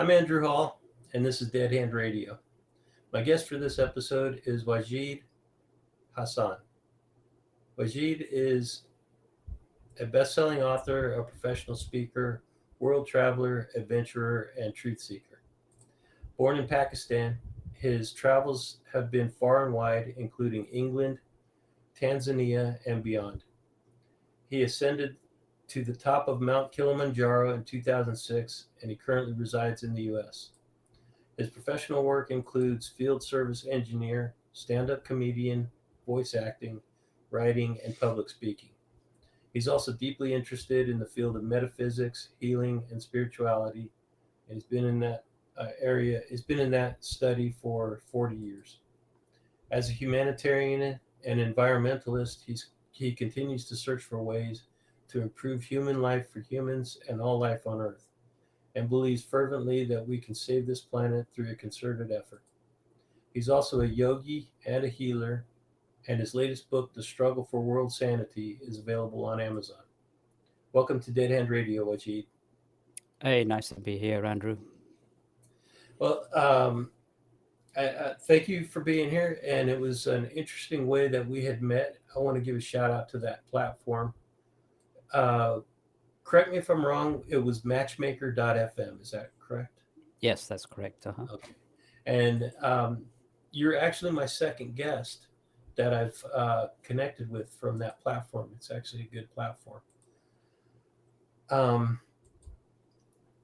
I'm Andrew Hall, and this is Dead Hand Radio. My guest for this episode is Wajid Hassan. Wajid is a best selling author, a professional speaker, world traveler, adventurer, and truth seeker. Born in Pakistan, his travels have been far and wide, including England, Tanzania, and beyond. He ascended to the top of Mount Kilimanjaro in 2006, and he currently resides in the U.S. His professional work includes field service engineer, stand up comedian, voice acting, writing, and public speaking. He's also deeply interested in the field of metaphysics, healing, and spirituality, and he's been in that he's been in that study for 40 years. As a humanitarian and environmentalist, he continues to search for ways to improve human life for humans and all life on Earth, and believes fervently that we can save this planet through a concerted effort. He's also a yogi and a healer, and his latest book, The Struggle for World Sanity, is available on Amazon. Welcome to Dead Hand Radio, Wajid. Hey, nice to be here, Andrew. Well, thank you for being here, and it was an interesting way that we had met. I want to give a shout out to that platform. Uh, Correct me if I'm wrong, it was matchmaker.fm, is that correct? Yes, that's correct. Okay. And you're actually my second guest that I've connected with from that platform. It's actually a good platform. Um,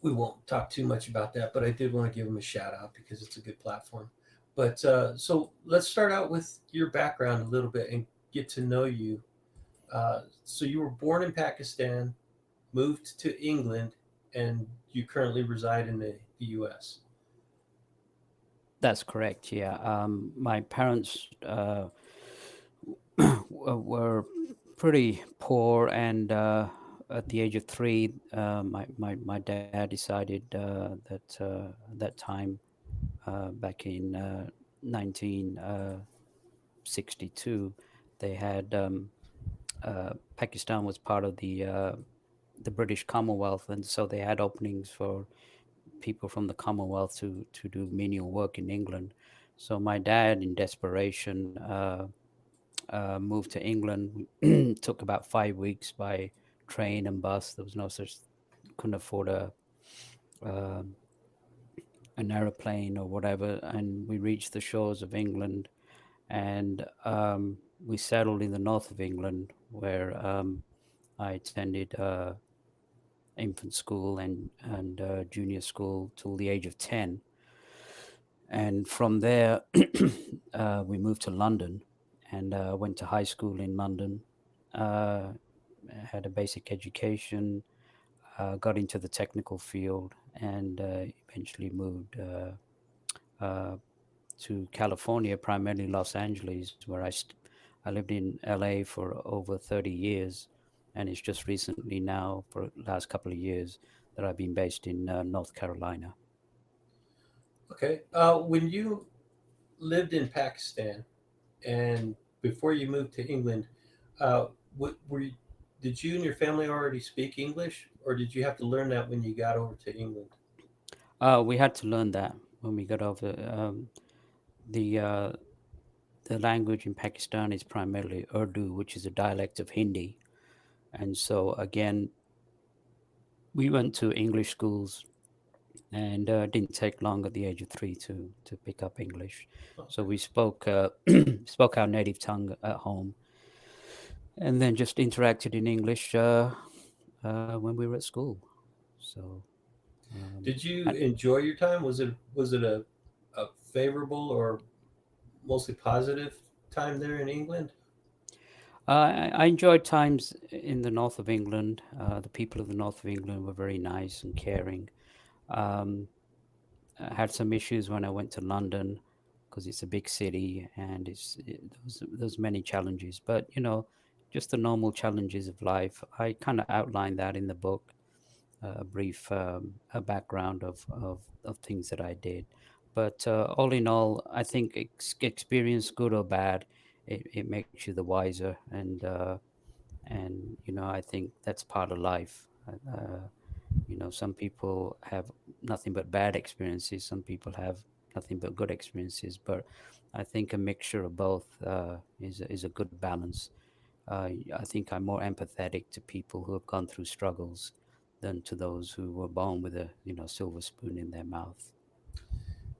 we won't talk too much about that, but I did want to give them a shout out because it's a good platform. But so let's start out with your background a little bit and get to know you. So you were born in Pakistan, moved to England, and you currently reside in the U.S. That's correct. Yeah. My parents were pretty poor, and at the age of 3, my dad decided that at that time, back in 1962, they had Pakistan was part of the British Commonwealth, and so they had openings for people from the Commonwealth to do menial work in England. So my dad, in desperation, moved to England. Took about 5 weeks by train and bus. There was no such, couldn't afford um an aeroplane or whatever, and we reached the shores of England, and we settled in the north of England, where I attended infant school and junior school till the age of 10. And from there, we moved to London and went to high school in London. Uh, had a basic education, got into the technical field, and eventually moved uh, to California, primarily Los Angeles, where I lived in LA for over 30 years. And it's just recently now, for the last couple of years, that I've been based in North Carolina. Okay. When you lived in Pakistan and before you moved to England, uh, were you, did you and your family already speak English, or did you have to learn that when you got over to England? We had to learn that when we got over. The uh, the language in Pakistan is primarily Urdu, which is a dialect of Hindi. And so again, we went to English schools, and didn't take long at the age of 3 to pick up English. So Okay. we spoke spoke our native tongue at home, and then just interacted in English when we were at school. So Did you and, enjoy your time? Was it a favorable or mostly positive time there in England? I enjoyed times in the north of England. The people of the north of England were very nice and caring. Um, I had some issues when I went to London because it's a big city, and there's many challenges. But just the normal challenges of life. I kind of outlined that in the book, a brief a background of things that I did. But all in all, I think experience, good or bad, it makes you the wiser, and I think that's part of life. Some people have nothing but bad experiences. Some people have nothing but good experiences. But I think a mixture of both is a good balance. I think I'm more empathetic to people who have gone through struggles than to those who were born with a silver spoon in their mouth.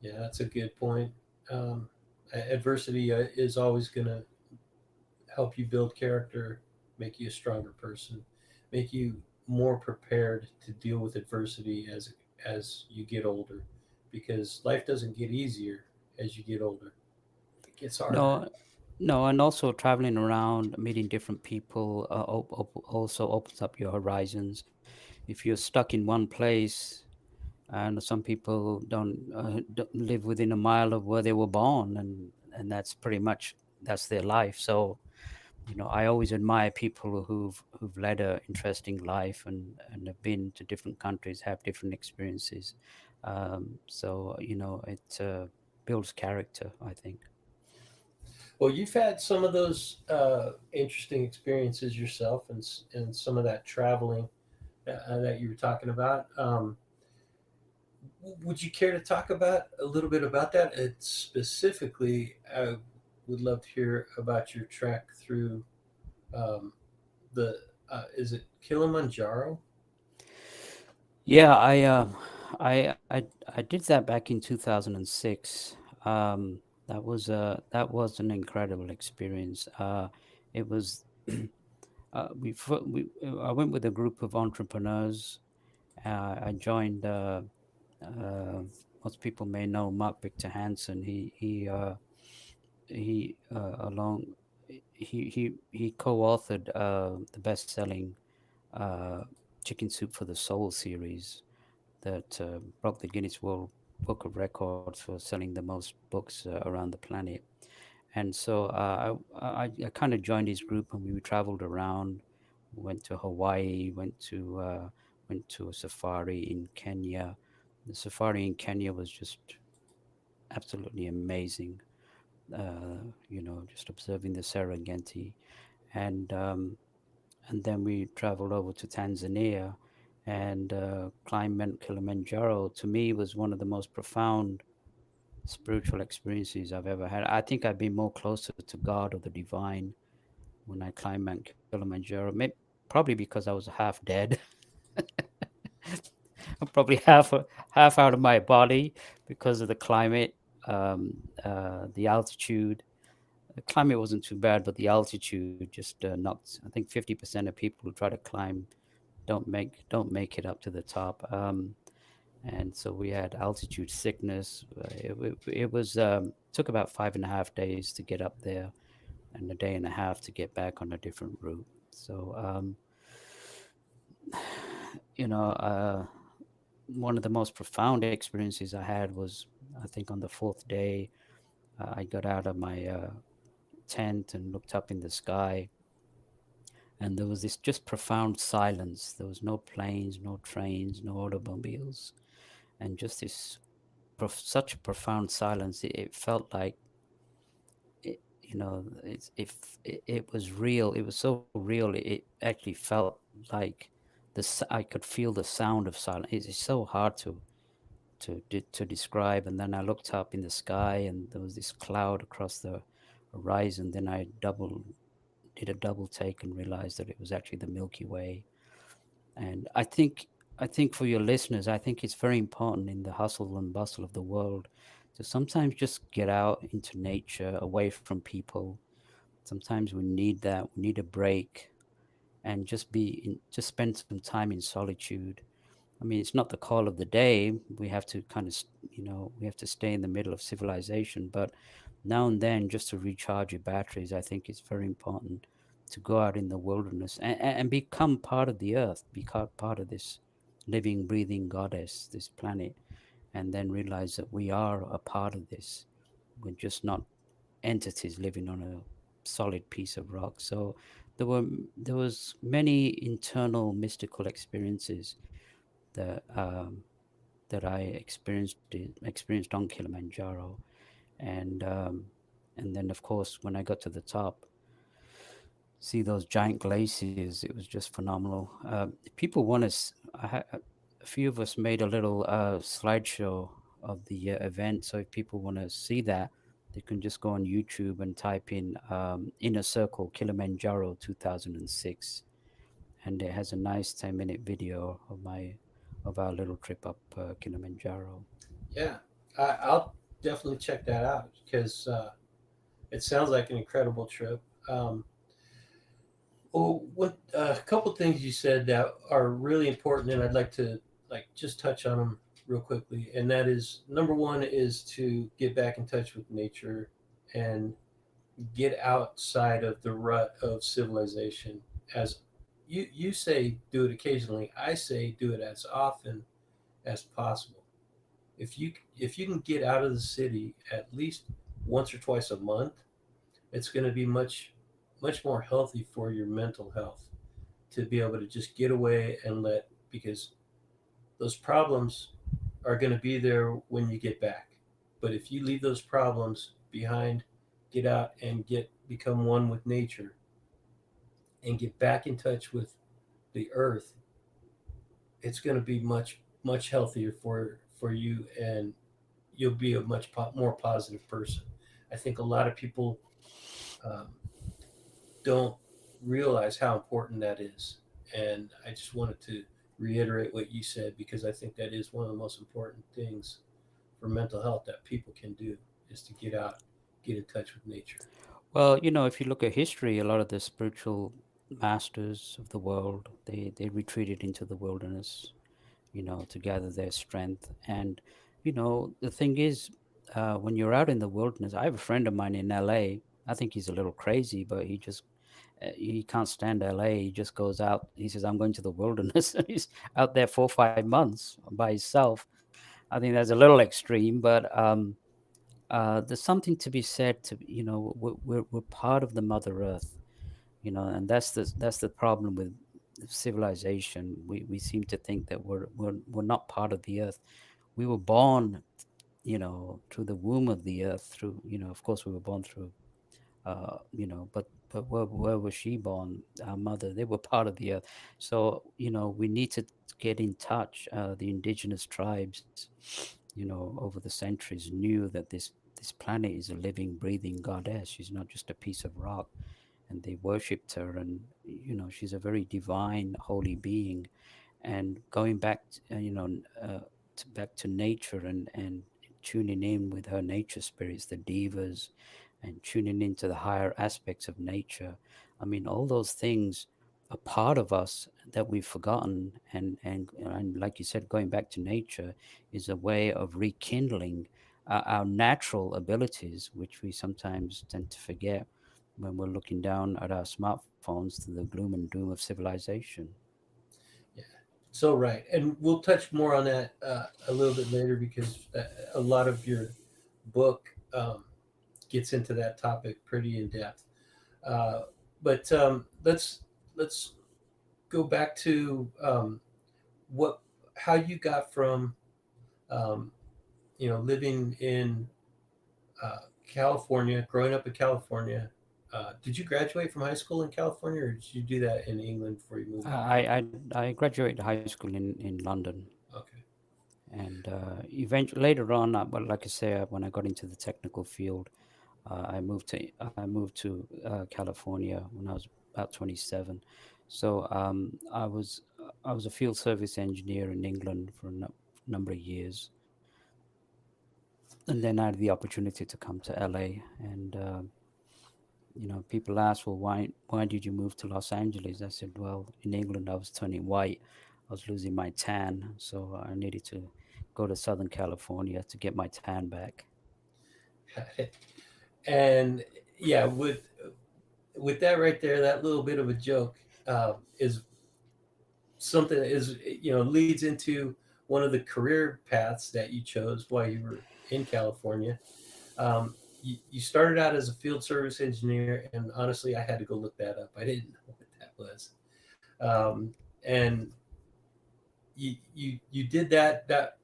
Yeah, that's a good point. Um, Adversity is always going to help you build character, make you a stronger person, make you more prepared to deal with adversity as you get older, because life doesn't get easier as you get older; it gets harder. No, no, and also traveling around, meeting different people, also opens up your horizons. If you're stuck in one place, and some people don't live within a mile of where they were born, and that's pretty much that's their life. So I always admire people who've led a interesting life and have been to different countries, have different experiences. So it builds character, I think. Well, you've had some of those interesting experiences yourself, and some of that traveling that you were talking about. Would you care to talk about a little bit about that? Specifically, I would love to hear about your trek through um, the is it Kilimanjaro? Yeah, I did that back in 2006. That was an incredible experience. It was I went with a group of entrepreneurs. I joined. Most people may know Mark Victor Hansen. Along he co-authored the best-selling uh, Chicken Soup for the Soul series that broke the Guinness World Book of Records for selling the most books around the planet. And so I kind of joined his group, and we traveled around. Went to Hawaii, went to a safari in Kenya. The safari in Kenya was just absolutely amazing. Just observing the Serengeti, and um, and then we traveled over to Tanzania and climbed Mount Kilimanjaro. To me, was one of the most profound spiritual experiences I've ever had. I think I'd be more closer to God or the divine when I climbed Mount Kilimanjaro. Probably because I was half dead. I'm probably half out of my body because of the climate, the altitude. The climate wasn't too bad, but the altitude just knocked. I think 50% of people who try to climb don't make it up to the top. And so we had altitude sickness. It was took about 5.5 days to get up there, and a day and a half to get back on a different route. So you know, one of the most profound experiences I had was, I think, on the fourth day. I got out of my tent and looked up in the sky, and there was this just profound silence. There was no planes, no trains, no automobiles, and just this such a profound silence. It felt like it was real. It was so real. It actually felt like I could feel the sound of silence. It's so hard to describe. And then I looked up in the sky, and there was this cloud across the horizon. Then I did a double take and realized that it was actually the Milky Way. And I think for your listeners, I think it's very important in the hustle and bustle of the world to sometimes just get out into nature, away from people. Sometimes we need that. We need a break, and just spend some time in solitude. I mean, it's not the call of the day. We have to we have to stay in the middle of civilization, but now and then, just to recharge your batteries, I think it's very important to go out in the wilderness and become part of the earth, become part of this living, breathing goddess, this planet, and then realize that we are a part of this. We're just not entities living on a solid piece of rock. So there was many internal mystical experiences that I experienced on Kilimanjaro, and then of course when I got to the top, see those giant glaciers, it was just phenomenal. If people want to, a few of us made a little slideshow of the event. So if people want to see that, they can just go on YouTube and type in "Inner Circle Kilimanjaro 2006," and it has a nice 10-minute video of our little trip up Kilimanjaro. Yeah, I'll definitely check that out because it sounds like an incredible trip. Well, what a couple things you said that are really important, and I'd like to like just touch on them real quickly. And that is number one is to get back in touch with nature and get outside of the rut of civilization. As you say, do it occasionally. I say do it as often as possible. If you can get out of the city at least once or twice a month, it's going to be much more healthy for your mental health to be able to just get away and let, because those problems are going to be there when you get back. But if you leave those problems behind, get out and become one with nature and get back in touch with the earth, it's going to be much healthier for you, and you'll be a more positive person. I think a lot of people um, don't realize how important that is. And I just wanted to reiterate what you said because I think that is one of the most important things for mental health that people can do is to get out, get in touch with nature. Well, if you look at history, a lot of the spiritual masters of the world, they retreated into the wilderness, to gather their strength. And, the thing is, when you're out in the wilderness, I have a friend of mine in LA. I think he's a little crazy, but he can't stand LA. He just goes out. He says, "I'm going to the wilderness." And he's out there 4 or 5 months by himself. I think that's a little extreme, but there's something to be said to, we're part of the Mother Earth, and that's the problem with civilization. We seem to think that we're not part of the earth. We were born, through the womb of the earth. Through, of course, we were born through, but where was she born? Our mother. They were part of the earth. So we need to get in touch. The indigenous tribes, over the centuries knew that this planet is a living, breathing goddess. She's not just a piece of rock, and they worshipped her. And she's a very divine, holy being. And going back, back to nature, and tuning in with her nature spirits, the devas, and tuning into the higher aspects of nature. I mean, all those things are part of us that we've forgotten. And like you said, going back to nature is a way of rekindling our natural abilities, which we sometimes tend to forget when we're looking down at our smartphones to the gloom and doom of civilization. Yeah, so right, and we'll touch more on that a little bit later because a lot of your book gets into that topic pretty in depth. Uh, but let's go back to what how you got from um, living in California, growing up in California. Did you graduate from high school in California, or did you do that in England before you moved out? I graduated high school in London, Okay. and eventually later on, but like I say, when I got into the technical field, I moved to California when I was about 27. So I was a field service engineer in England for a number of years, and then I had the opportunity to come to LA. And people ask, well, why did you move to Los Angeles? I said, well, in England I was turning white, I was losing my tan, so I needed to go to Southern California to get my tan back. And yeah, with that right there, that little bit of a joke is something that is leads into one of the career paths that you chose while you were in California. You started out as a field service engineer, and honestly, I had to go look that up. I didn't know what that was. And you did that. That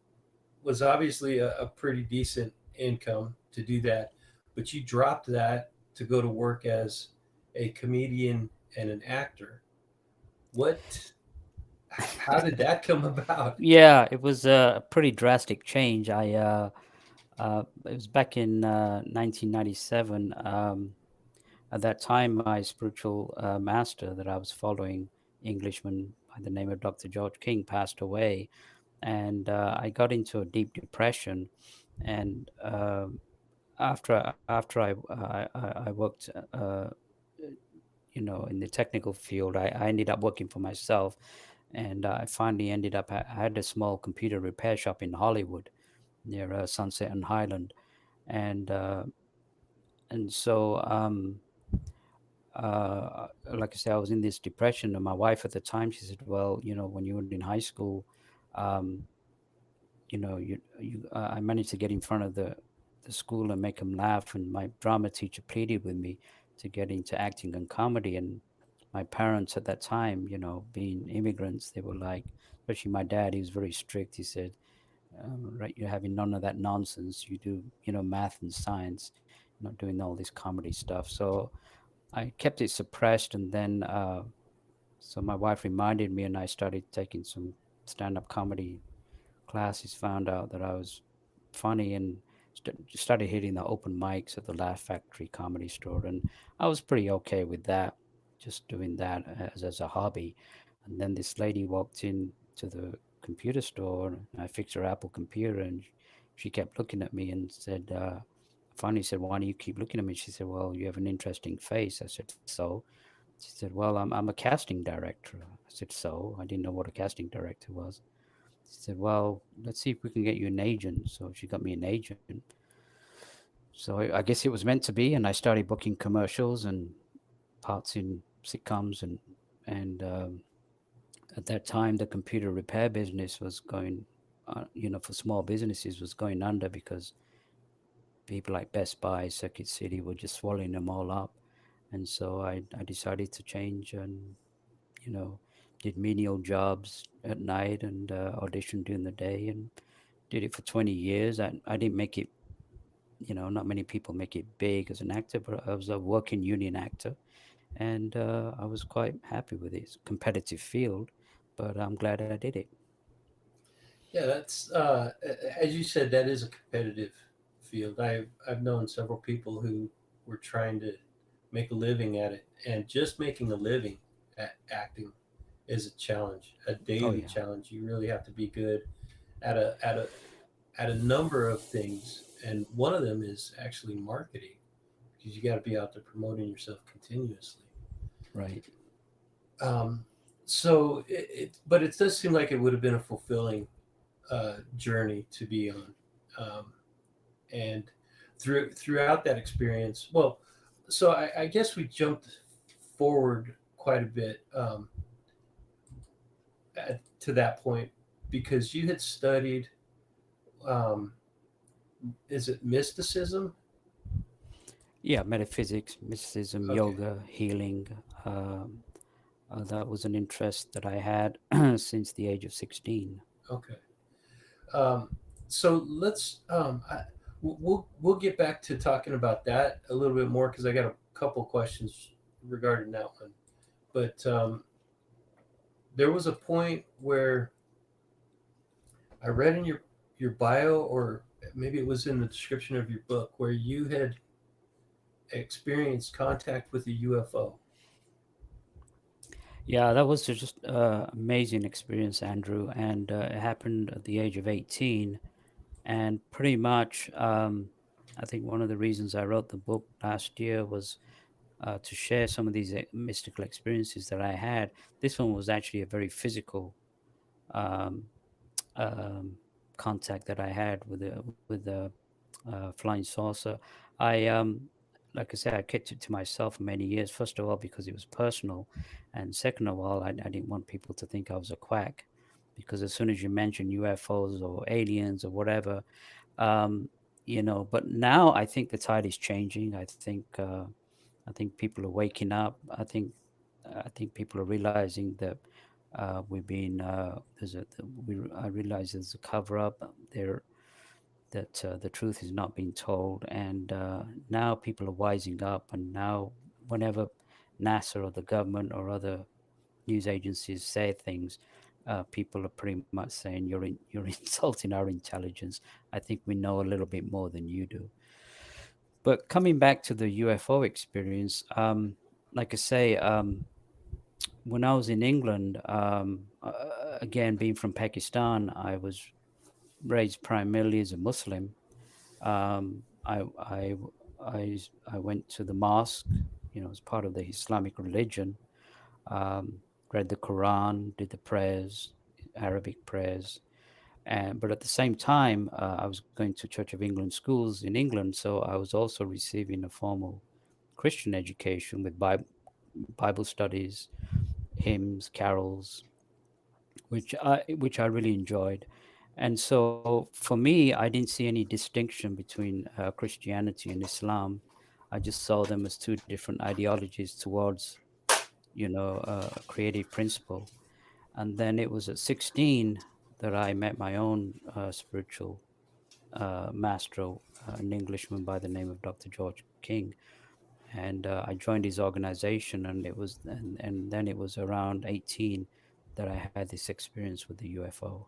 was obviously a pretty decent income to do that, but you dropped that to go to work as a comedian and an actor. What? How did that come about? Yeah, it was a pretty drastic change. It was back in 1997. At that time, my spiritual master that I was following, Englishman by the name of Dr. George King, passed away, and I got into a deep depression. And after I worked, in the technical field, I ended up working for myself, and I finally ended up. I had a small computer repair shop in Hollywood near Sunset and Highland, and uh, and so like I said, I was in this depression, and my wife at the time, she said, "Well, when you were in high school, um, I managed to get in front of the school and make them laugh, and my drama teacher pleaded with me to get into acting and comedy." And my parents at that time, being immigrants, they were like, especially my dad, he was very strict. He said, right, you're having none of that nonsense. You do, math and science, not doing all this comedy stuff. So I kept it suppressed, and then so my wife reminded me, and I started taking some stand-up comedy classes. Found out that I was funny, and started hitting the open mics at the Laugh Factory Comedy Store, and I was pretty okay with that, just doing that as a hobby. And then this lady walked in to the computer store, and I fixed her Apple computer, and she kept looking at me and said, finally said, "Why do you keep looking at me?" She said, "Well, you have an interesting face." I said, "So?" She said, "Well, I'm a casting director." I said, "So?" I didn't know what a casting director was. She said, "Well, let's see if we can get you an agent." So she got me an agent. So I guess it was meant to be, and I started booking commercials and parts in sitcoms, and at that time the computer repair business was going, for small businesses was going under because people like Best Buy, Circuit City were just swallowing them all up. And so I decided to change and, you know, did menial jobs at night and auditioned during the day and did it for 20 years. I didn't make it, not many people make it big as an actor, but I was a working union actor, and I was quite happy with it. It's a competitive field, but I'm glad I did it. Yeah, that's as you said, that is a competitive field. I've known several people who were trying to make a living at it, and just making a living at acting is a challenge, a Oh, daily yeah. challenge. You really have to be good at a number of things, and one of them is actually marketing, because you got to be out there promoting yourself continuously. Right. Um, but it does seem like it would have been a fulfilling journey to be on, and throughout that experience. Well, so I guess we jumped forward quite a bit to that point, because you had studied. Um, is it mysticism? Yeah, metaphysics, mysticism, Okay, yoga, healing. Um, that was an interest that I had since the age of 16. okay. Um, so we'll get back to talking about that a little bit more, because I got a couple questions regarding that one. But there was a point where I read in your bio, or maybe it was in the description of your book, where you had experienced contact with a UFO. Yeah, that was just amazing experience, Andrew, and it happened at the age of 18. And pretty much, I think one of the reasons I wrote the book last year was to share some of these mystical experiences that I had. This one was actually a very physical um, um, contact that I had with a flying saucer. I like I said, I kept it to myself for many years. First of all, because it was personal, and second of all, I didn't want people to think I was a quack, because as soon as you mention UFOs or aliens or whatever, um, But now I think the tide is changing. I think people are waking up. I think people are realizing that we've been I realize there's a cover up there, that the truth is not being told, and now people are wising up. And now, whenever NASA or the government or other news agencies say things, people are pretty much saying you're insulting our intelligence. I think we know a little bit more than you do. But coming back to the UFO experience, like I say, when I was in England, again being from Pakistan, I was raised primarily as a Muslim. Um, I, I I went to the mosque, as part of the Islamic religion. Um, Read the Quran, did the prayers, Arabic prayers, and but at the same time, I was going to Church of England schools in England, so I was also receiving a formal Christian education with Bible studies, hymns, carols, which I really enjoyed. And so for me, I didn't see any distinction between Christianity and Islam. I just saw them as two different ideologies towards, a creative principle. And then it was at 16 that I met my own spiritual master, an Englishman by the name of Dr. George King. And I joined his organization, and then it was around 18 that I had this experience with the UFO.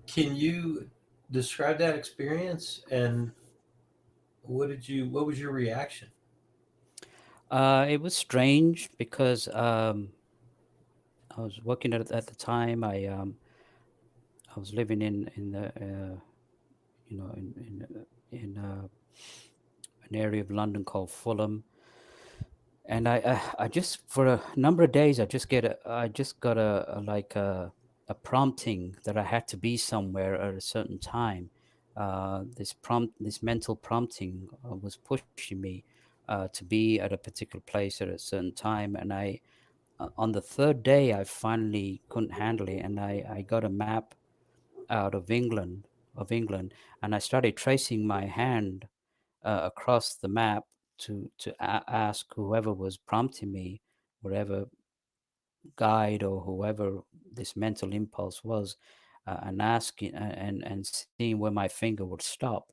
Can you describe that experience and what was your reaction? It was strange because I was working at the time. I was living in the in an area of London called Fulham, and I just for a number of days I just got a prompting that I had to be somewhere at a certain time. This mental prompting was pushing me to be at a particular place at a certain time, and on the third day I finally couldn't handle it, and I got a map out of England, and I started tracing my hand across the map to ask whoever was prompting me, whatever guide or whoever this mental impulse was, and asking and seeing where my finger would stop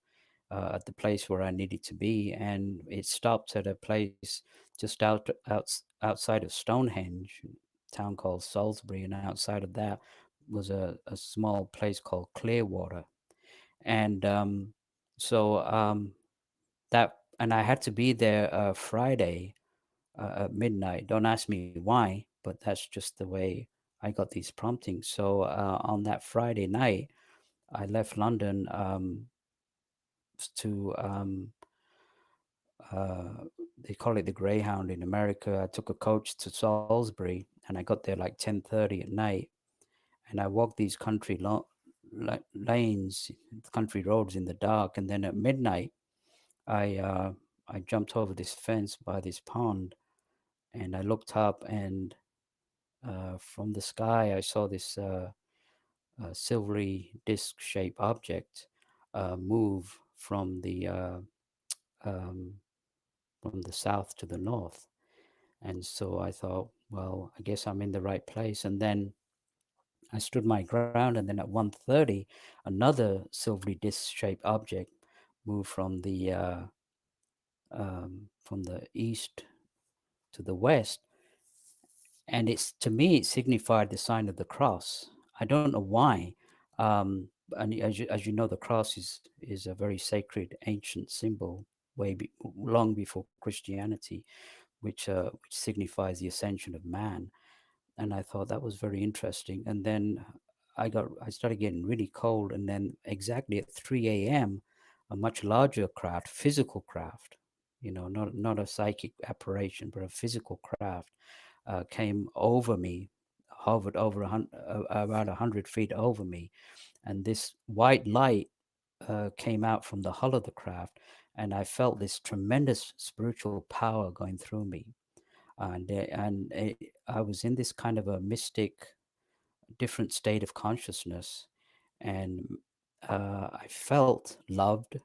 at the place where I needed to be, and it stopped at a place just outside of Stonehenge, a town called Salisbury, and outside of that was a small place called Clearwater, and that and I had to be there Friday at midnight. Don't ask me why, but that's just the way I got these promptings. So on that Friday night, I left London to uh, they call it the Greyhound in America. I took a coach to Salisbury, and I got there like 10:30 at night, and I walked these lanes, country roads in the dark, and then at midnight, I uh, I jumped over this fence by this pond, and I looked up, and from the sky, I saw this silvery disc-shaped object move um, from the south to the north. And so I thought, well, I guess I'm in the right place. And then I stood my ground, and then at 1:30, another silvery disc-shaped object moved from the east to the west, and it's to me it signified the sign of the cross. I don't know why, and as you know, the cross is a very sacred ancient symbol, long before Christianity, which signifies the ascension of man. And I thought that was very interesting. And then I started getting really cold, and then exactly at 3 a.m., a much larger craft, physical craft, not a psychic apparition, but a physical craft, came over me, hovered over about 100 feet over me, and this white light came out from the hull of the craft, and I felt this tremendous spiritual power going through me, and I was in this kind of a mystic, different state of consciousness, and I felt loved.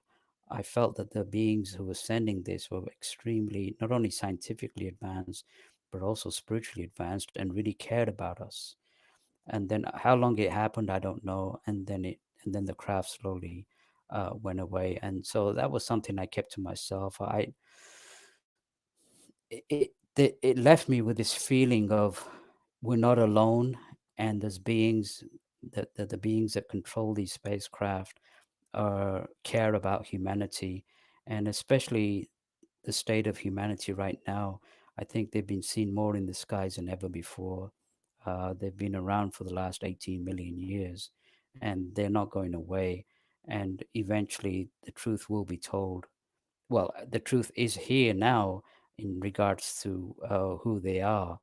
I felt that the beings who were sending this were extremely, not only scientifically advanced, but also spiritually advanced and really cared about us. And then how long it happened, I don't know. And then the craft slowly went away. And so that was something I kept to myself. It left me with this feeling of we're not alone, and there's beings that the beings that control these spacecraft care about humanity, and especially the state of humanity right now. I think they've been seen more in the skies than ever before. They've been around for the last 18 million years, and they're not going away. And eventually, the truth will be told. Well, the truth is here now in regards to who they are,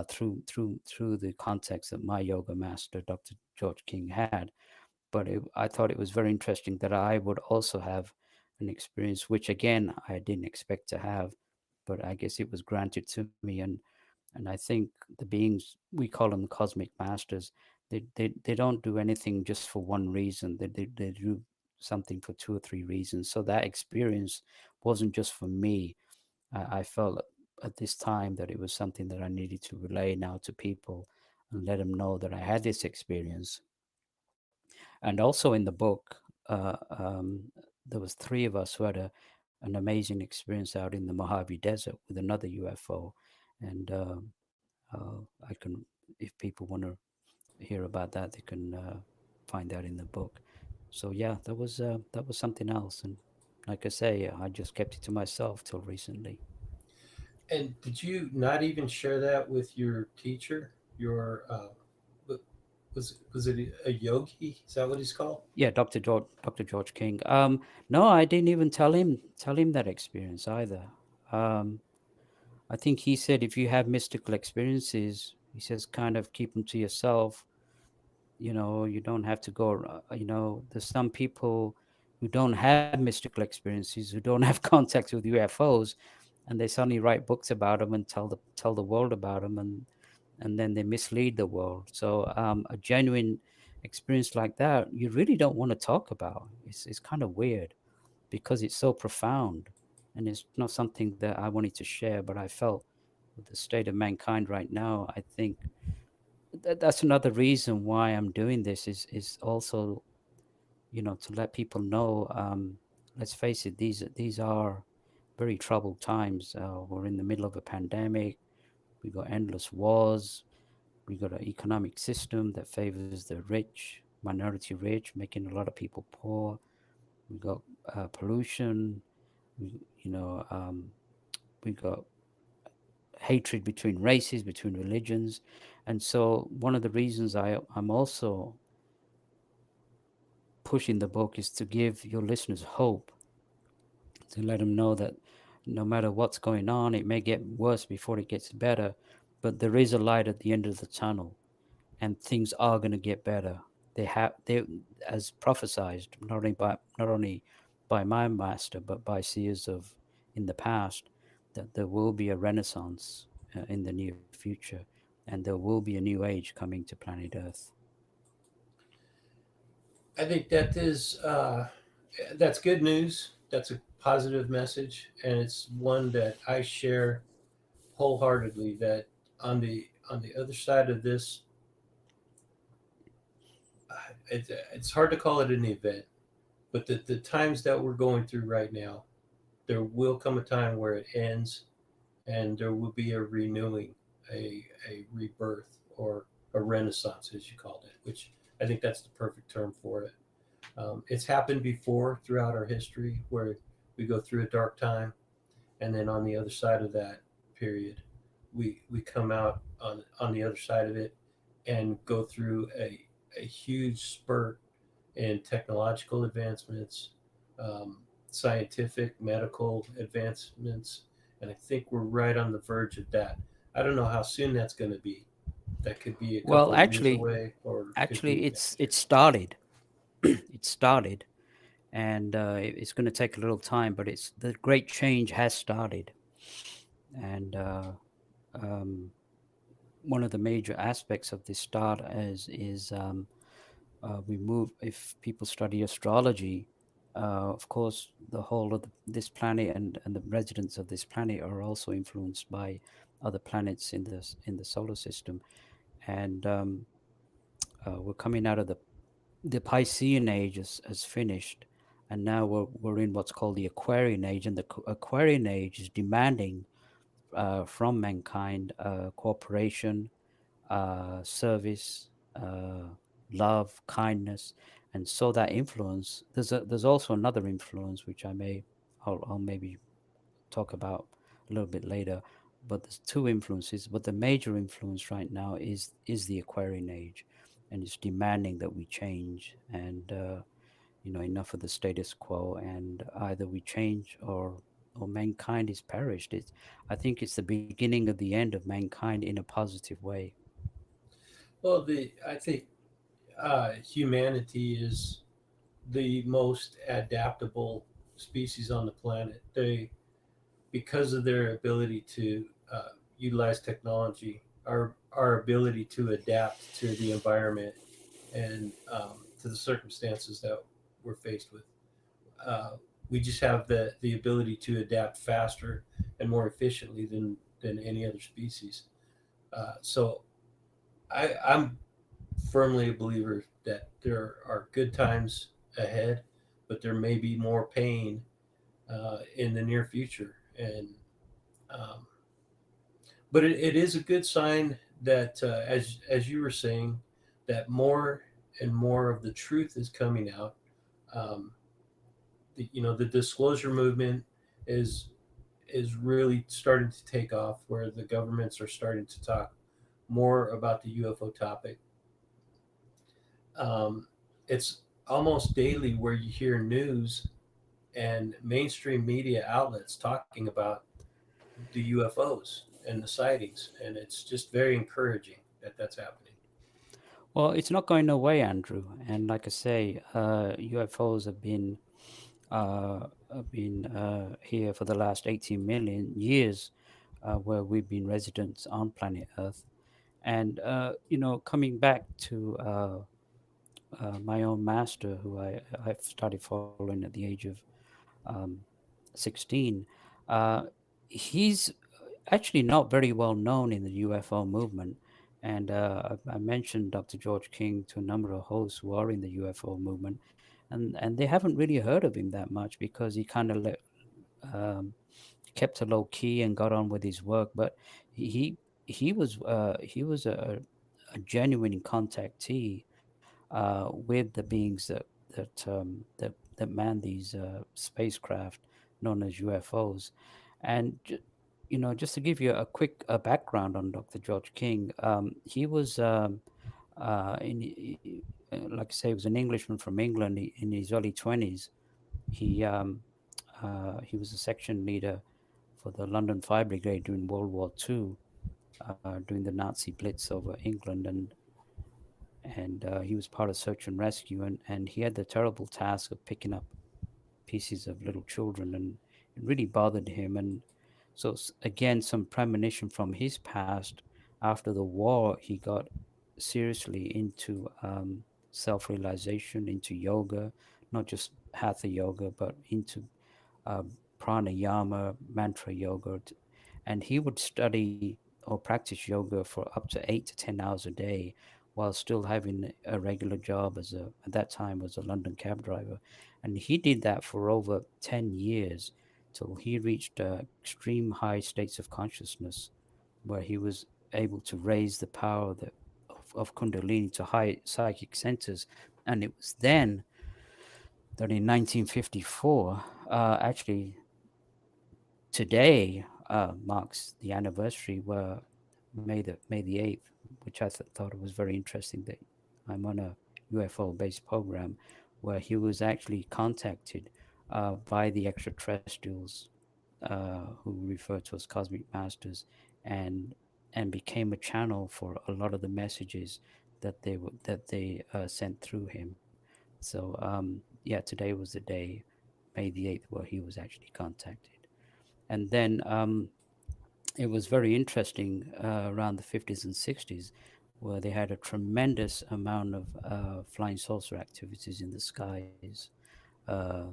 through the context that my yoga master, Dr. George King, had. But I thought it was very interesting that I would also have an experience, which again I didn't expect to have, but I guess it was granted to me. And I think the beings, we call them cosmic masters, they don't do anything just for one reason. They do something for two or three reasons. So that experience wasn't just for me. I felt at this time that it was something that I needed to relay now to people and let them know that I had this experience. And also in the book, there was three of us who had an amazing experience out in the Mojave Desert with another UFO. And I can, if people want to hear about that, they can find that in the book. So yeah, that was something else. And like I say, I just kept it to myself till recently. And did you not even share that with your teacher? Your was it a yogi? Is that what he's called? Yeah, Dr. George King. No, I didn't even tell him that experience either. Um, I think he said if you have mystical experiences, he says kind of keep them to yourself. You don't have to go. There's some people who don't have mystical experiences, who don't have contacts with UFOs, and they suddenly write books about them and tell the world about them, and then they mislead the world. So a genuine experience like that, you really don't want to talk about. It's kind of weird because it's so profound, and it's not something that I wanted to share. But I felt with the state of mankind right now, I think that's another reason why I'm doing this is also, to let people know. Let's face it, these are very troubled times. We're in the middle of a pandemic. We got endless wars. We got an economic system that favors the rich, minority rich, making a lot of people poor. We got pollution. We, you know, we got hatred between races, between religions, and so one of the reasons I'm also pushing the book is to give your listeners hope, to let them know that no matter what's going on, it may get worse before it gets better, but there is a light at the end of the tunnel, and things are going to get better. They, as prophesied, not only by my master, but by seers of in the past, that there will be a renaissance in the near future, and there will be a new age coming to planet Earth. I think that's good news. That's a positive message, and it's one that I share wholeheartedly. That on the other side of this, it's hard to call it an event, but the times that we're going through right now, there will come a time where it ends, and there will be a renewing, a rebirth, or a renaissance, as you called it, which I think that's the perfect term for it. It's happened before throughout our history where we go through a dark time, and then on the other side of that period, we come out on the other side of it and go through a huge spurt in technological advancements, um, scientific, medical advancements, and I think we're right on the verge of that. I don't know how soon that's going to be. That could be a Well, couple of years actually, away, or it could actually, be it's next it year. started. It started, and it's going to take a little time, but it's the great change has started, and um, one of the major aspects of this start is we move. If people study astrology, of course, the whole of this planet and the residents of this planet are also influenced by other planets in the solar system, and we're coming out of the Piscean age has finished, and now we're in what's called the Aquarian age, and the Aquarian age is demanding from mankind cooperation, service, love, kindness, and so that influence. There's also another influence which I'll maybe talk about a little bit later. But there's two influences. But the major influence right now is the Aquarian Age, and it's demanding that we change and enough of the status quo, and either we change or mankind is perished. I think it's the beginning of the end of mankind in a positive way. Well, I think humanity is the most adaptable species on the planet. They, because of their ability to utilize technology, our ability to adapt to the environment and to the circumstances that we're faced with. Uh, we just have the ability to adapt faster and more efficiently than any other species. So I'm firmly a believer that there are good times ahead, but there may be more pain in the near future. And um, but it is a good sign that, as you were saying, that more and more of the truth is coming out. Um, the disclosure movement is is really starting to take off, where the governments are starting to talk more about the UFO topic. Um, it's almost daily where you hear news and mainstream media outlets talking about the UFOs and the sightings, and it's just very encouraging that that's happening. Well, it's not going away, Andrew. And like I say, UFOs have been here for the last 18 million years, where we've been residents on planet Earth. And coming back to my own master, who I started following at the age of um, 16, uh, he's actually not very well known in the UFO movement. And I mentioned Dr. George King to a number of hosts who are in the UFO movement, and they haven't really heard of him that much because he kind of um, kept a low key and got on with his work. But he he was a genuine contactee with the beings that man these spacecraft known as UFOs. And just to give you a quick background on Dr. George King, he was like I say, he was an Englishman from England in his early 20s. He um, uh, he was a section leader for the London Fire Brigade during World War II, during the Nazi Blitz over England, and he was part of search and rescue, and he had the terrible task of picking up pieces of little children, and it really bothered him. And so again, some premonition from his past. After the war, he got seriously into self-realization, into yoga, not just hatha yoga, but into uh, pranayama, mantra yoga, and he would study or practice yoga for up to 8 to 10 hours a day, while still having a regular job at that time was a London cab driver, and he did that for over 10 years till he reached extreme high states of consciousness, where he was able to raise the power of Kundalini to high psychic centers, and it was then that in 1954, actually today marks the anniversary where May the 8th, which I thought it was very interesting that I'm on a UFO based program where he was actually contacted by the extraterrestrials who refer to as cosmic masters, and became a channel for a lot of the messages that they sent through him. So yeah, today was the day, May the 8th, where he was actually contacted. And then it was very interesting around the 50s and 60s, where they had a tremendous amount of flying saucer activities in the skies. Uh,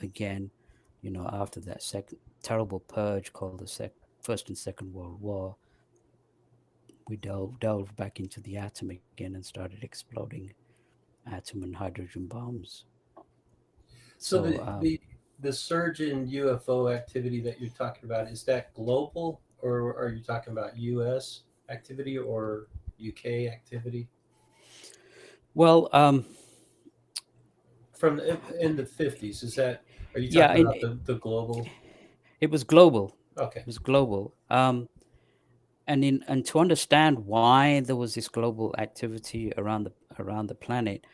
Again, after that second terrible purge called the First and Second World War, we delved back into the atom again and started exploding atom and hydrogen bombs. So So the surge in UFO activity that you're talking about, is that global, or are you talking about U.S. activity or UK activity Well, from in the 50s? Is that, are you yeah, talking about the global? it was global. Okay. It was global. And to understand why there was this global activity around the planet,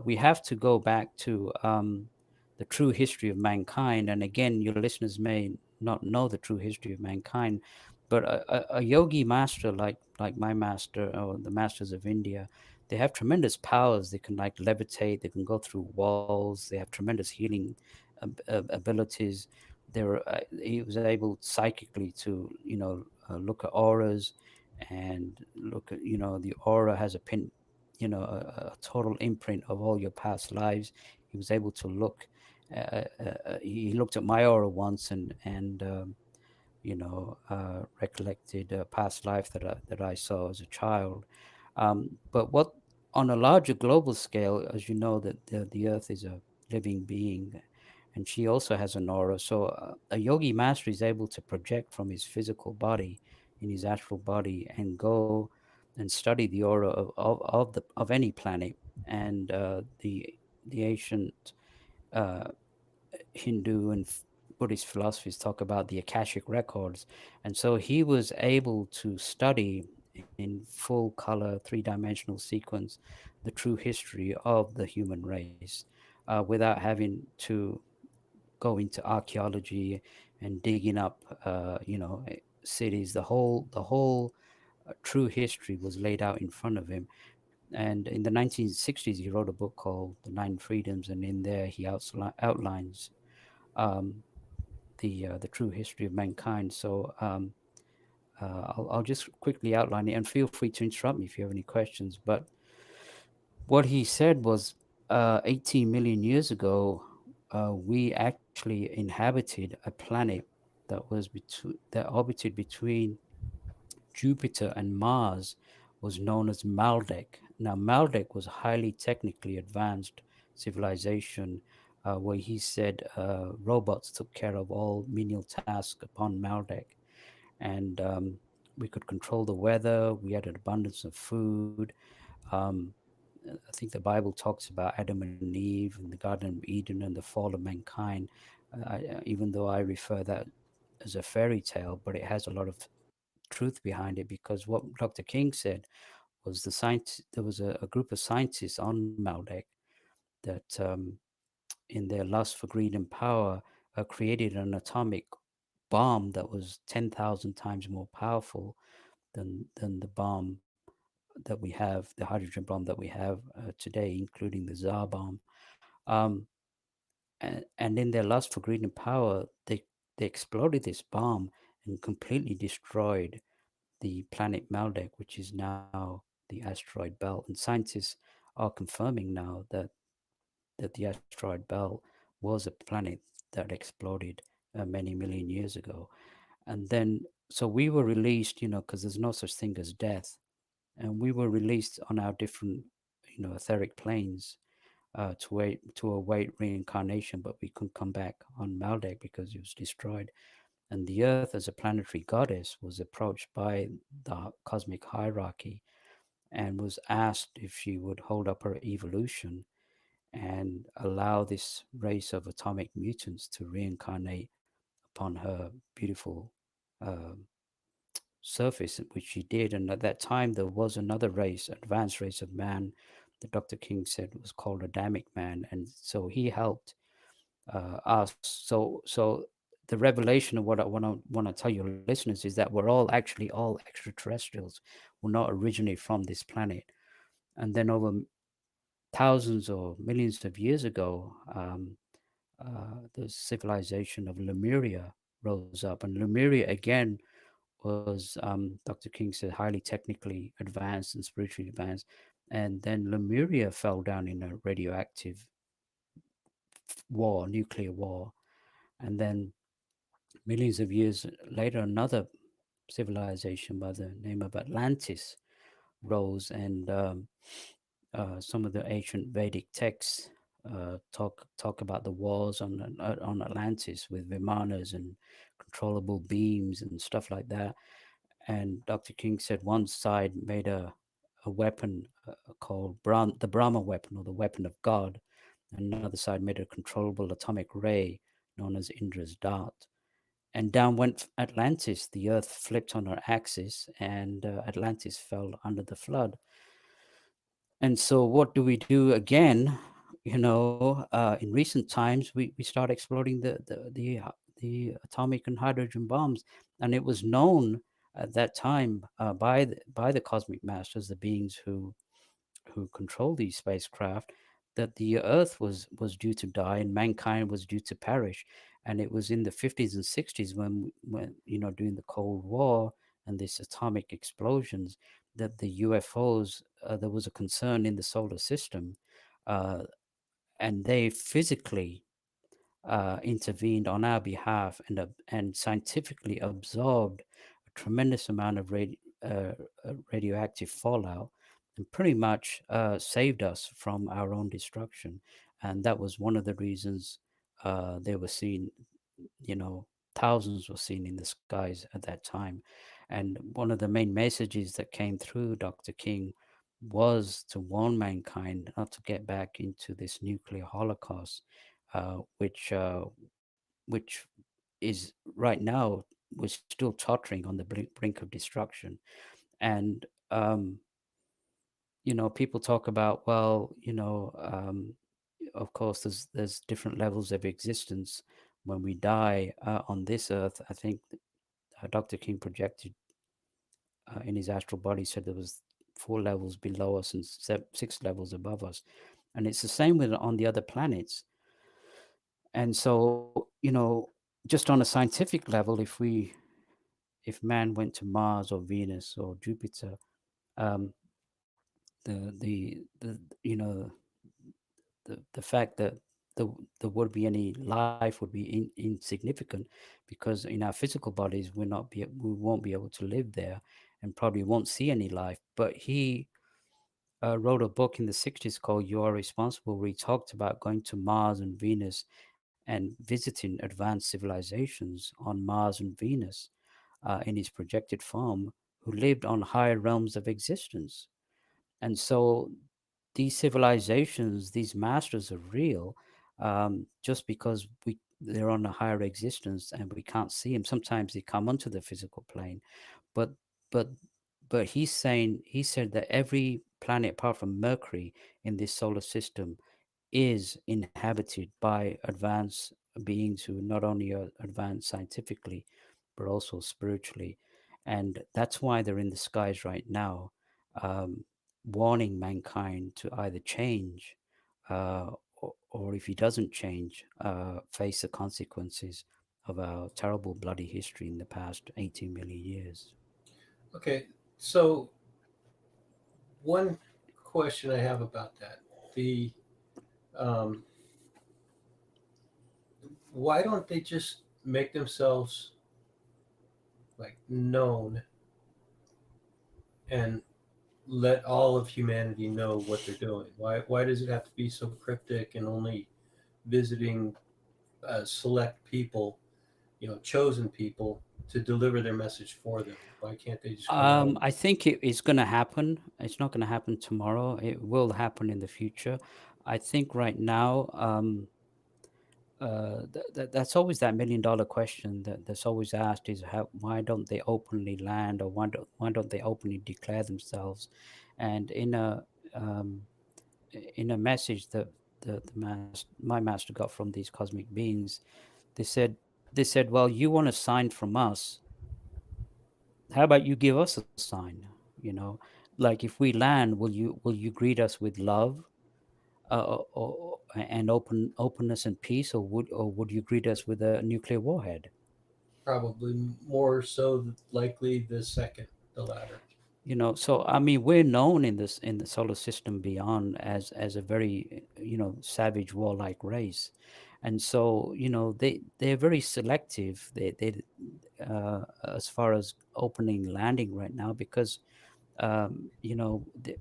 we have to go back to the true history of mankind. And again, your listeners may not know the true history of mankind, but a yogi master like my master or the masters of India, they have tremendous powers. They can like levitate. They can go through walls. They have tremendous healing abilities. He was able psychically to look at auras and look at the aura has a pin, a total imprint of all your past lives. He was able to look. He looked at my aura once and recollected a past life that I saw as a child. But what on a larger global scale, as you know, that the Earth is a living being, and she also has an aura. So a yogi master is able to project from his physical body, in his astral body, and go and study the aura of any planet. And the ancient uh, Hindu and Buddhist philosophies talk about the Akashic records. And so he was able to study in full color, three-dimensional sequence, the true history of the human race without having to go into archaeology and digging up, cities. The whole true history was laid out in front of him. And in the 1960s, he wrote a book called The Nine Freedoms, and in there he outlines um, the true history of mankind. So I'll just quickly outline it, and feel free to interrupt me if you have any questions. But what he said was, 18 million years ago, we actually inhabited a planet that orbited between Jupiter and Mars, was known as Maldek. Now, Maldek was highly technically advanced civilization, where he said robots took care of all menial tasks upon Maldek, and we could control the weather. We had an abundance of food. Um, I think the Bible talks about Adam and Eve and the Garden of Eden and the fall of mankind, even though I refer that as a fairy tale, but it has a lot of truth behind it, because what Dr. King said was there was a group of scientists on Maldek that, in their lust for greed and power, created an atomic bomb that was 10,000 times more powerful than the bomb that we have, the hydrogen bomb that we have today, including the Tsar bomb. Um, and in their lust for greed and power, they exploded this bomb and completely destroyed the planet Maldek, which is now the asteroid belt. And scientists are confirming now that the asteroid belt was a planet that exploded many million years ago. And then, so we were released, because there's no such thing as death, and we were released on our different, etheric planes to await reincarnation, but we couldn't come back on Maldek because it was destroyed. And the Earth, as a planetary goddess, was approached by the cosmic hierarchy and was asked if she would hold up her evolution and allow this race of atomic mutants to reincarnate upon her beautiful uh, surface, which she did. And at that time, there was another race, advanced race of man, that Dr. King said was called Adamic man. And so he helped us. So the revelation of what I want to tell your listeners is that we're all actually all extraterrestrials. We're not originally from this planet. And then over thousands or millions of years ago, the civilization of Lemuria rose up, and Lemuria again was, Dr. King said, highly technically advanced and spiritually advanced. And then Lemuria fell down in a radioactive war, nuclear war. And then millions of years later, another civilization by the name of Atlantis rose, and some of the ancient Vedic texts talk about the wars on Atlantis with Vimanas and controllable beams and stuff like that. And Dr. King said one side made a weapon called the Brahma weapon, or the weapon of God. Another side made a controllable atomic ray known as Indra's dart. And down went Atlantis. The earth flipped on her axis, and Atlantis fell under the flood. And so, what do we do again? In recent times, we start exploring the atomic and hydrogen bombs, and it was known at that time by the cosmic masters, the beings who control these spacecraft, that the Earth was due to die and mankind was due to perish. And it was in the 50s and 60s when during the Cold War and these atomic explosions, that the UFOs, there was a concern in the solar system, uh, and they physically intervened on our behalf and scientifically absorbed a tremendous amount of radioactive fallout, and pretty much saved us from our own destruction. And that was one of the reasons they were seen, you know, thousands were seen in the skies at that time. And one of the main messages that came through Dr. King was to warn mankind not to get back into this nuclear holocaust, which is right now, we're still tottering on the brink of destruction. And people talk about, well, of course, there's different levels of existence when we die on this earth. I think Dr. King projected in his astral body, said there was 4 levels below us and 6 levels above us, and it's the same with on the other planets. And so, just on a scientific level, if man went to Mars or Venus or Jupiter, um, the you know the fact that there, there would be any life would be insignificant, because in our physical bodies we won't be able to live there, and probably won't see any life. But he wrote a book in the 60s called You Are Responsible, where he talked about going to Mars and Venus and visiting advanced civilizations on Mars and Venus in his projected form, who lived on higher realms of existence. And so these civilizations, these masters are real, just because they're on a higher existence and we can't see them. Sometimes they come onto the physical plane, but but but he said that every planet apart from Mercury in this solar system is inhabited by advanced beings who not only are advanced scientifically but also spiritually. And that's why they're in the skies right now, um, warning mankind to either change, or if he doesn't change, face the consequences of our terrible bloody history in the past 18 million years. Okay, so one question I have about that: the um, why don't they just make themselves like known and let all of humanity know what they're doing? Why does it have to be so cryptic and only visiting select people, chosen people to deliver their message for them? Why can't they just come out? I think it is going to happen. It's not going to happen tomorrow. It will happen in the future. I think right now, that's always that $1 million question that's always asked, is why don't they openly land, or why don't they openly declare themselves? And um, in a message that my master got from these cosmic beings, they said well, you want a sign from us. How about you give us a sign? Like, if we land, will you greet us with love, and openness and peace, or would you greet us with a nuclear warhead? Probably more so likely the second, the latter. So I mean, we're known in the solar system beyond as a very savage, warlike race. And so they're very selective. As far as opening landing right now, because um, you know the,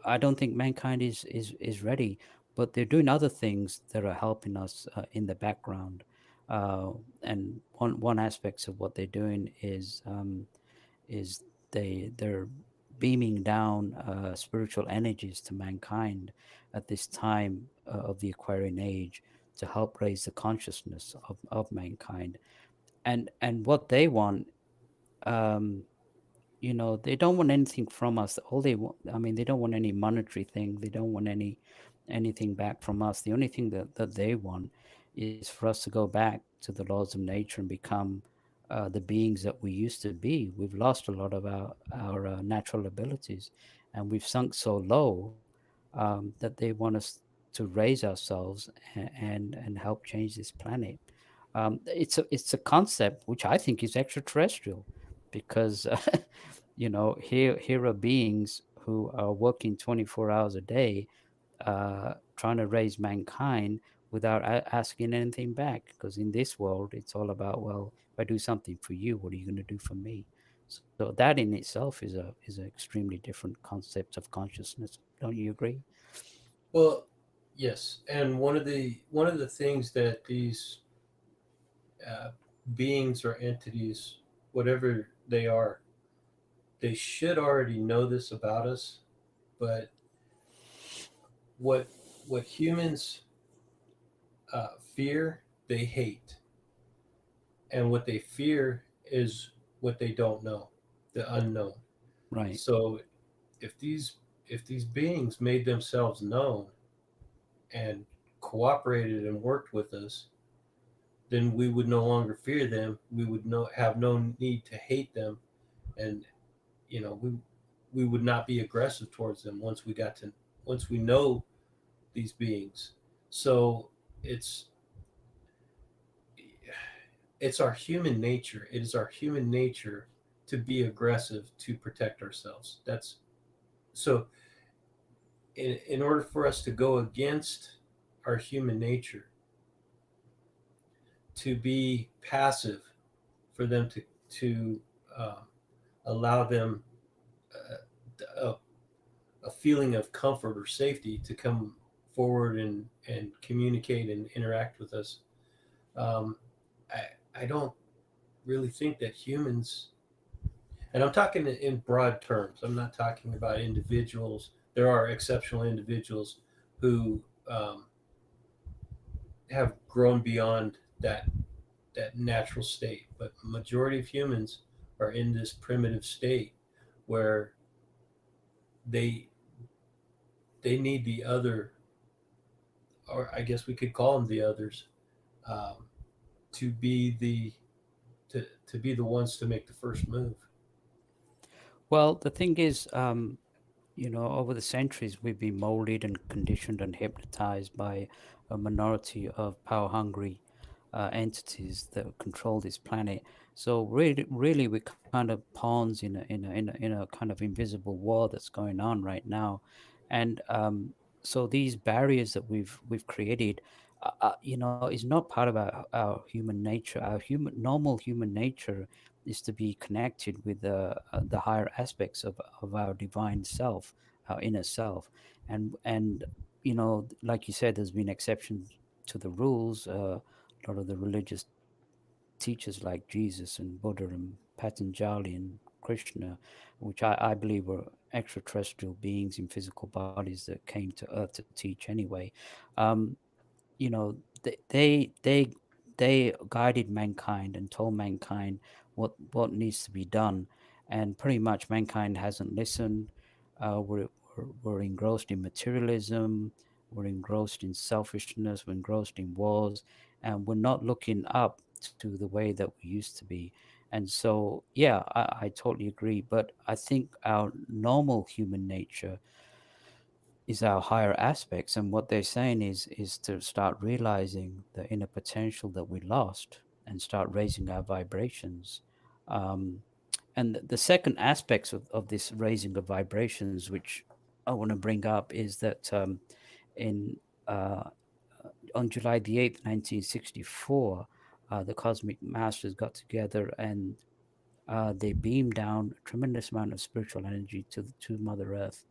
I don't think mankind is ready, but they're doing other things that are helping us in the background. And one aspect of what they're doing is, is they're beaming down spiritual energies to mankind at this time of the Aquarian Age to help raise the consciousness of mankind. And what they want, um, they don't want anything from us. All they want, I mean, they don't want any monetary thing. They don't want anything back from us. The only thing that they want is for us to go back to the laws of nature and become the beings that we used to be. We've lost a lot of our natural abilities, and we've sunk so low that they want us to raise ourselves and help change this planet. It's a concept which I think is extraterrestrial, because here are beings who are working 24 hours a day, trying to raise mankind without asking anything back. Because in this world, it's all about, well, if I do something for you, what are you going to do for me? So that in itself is an extremely different concept of consciousness. Don't you agree? Well, yes, and one of the things that these uh, beings or entities, whatever they are, they should already know this about us. But what what humans fear, they hate, and what they fear is what they don't know, the unknown. Right. So if these beings made themselves known and cooperated and worked with us, then we would no longer fear them. We would have no need to hate them, and we would not be aggressive towards them once we know these beings. So it's it's our human nature. It is our human nature to be aggressive to protect ourselves. That's so. In order for us to go against our human nature, to be passive, for them to uh, allow them a, a feeling of comfort or safety to come forward and communicate and interact with us. Um, I don't really think that humans, and I'm talking in broad terms, I'm not talking about individuals. There are exceptional individuals who have grown beyond that natural state, but majority of humans are in this primitive state where they they need the other, or I guess we could call them the others, um, to be to be the ones to make the first move. Well, the thing is, over the centuries, we've been molded and conditioned and hypnotized by a minority of power hungry entities that control this planet. So really, we're kind of pawns in a kind of invisible war that's going on right now, and so these barriers that we've created, is not part of our human nature. Our normal human nature is to be connected with the higher aspects of our divine self, our inner self, and like you said, there's been exceptions to the rules. A lot of the religious teachers like Jesus and Buddha and Patanjali and Krishna, which I believe were extraterrestrial beings in physical bodies that came to Earth to teach anyway. Um, you know they they they they guided mankind and told mankind what needs to be done, and pretty much mankind hasn't listened. We're engrossed in materialism, we're engrossed in selfishness, we're engrossed in wars, and we're not looking up to the way that we used to be. And so yeah, I totally agree, but I think our normal human nature is our higher aspects, and what they're saying is to start realizing the inner potential that we lost and start raising our vibrations. um, and the second aspects of this raising of vibrations, which I want to bring up, is that in uh, on July the 8th 1964, the cosmic masters got together, and they beamed down a tremendous amount of spiritual energy to Mother Earth,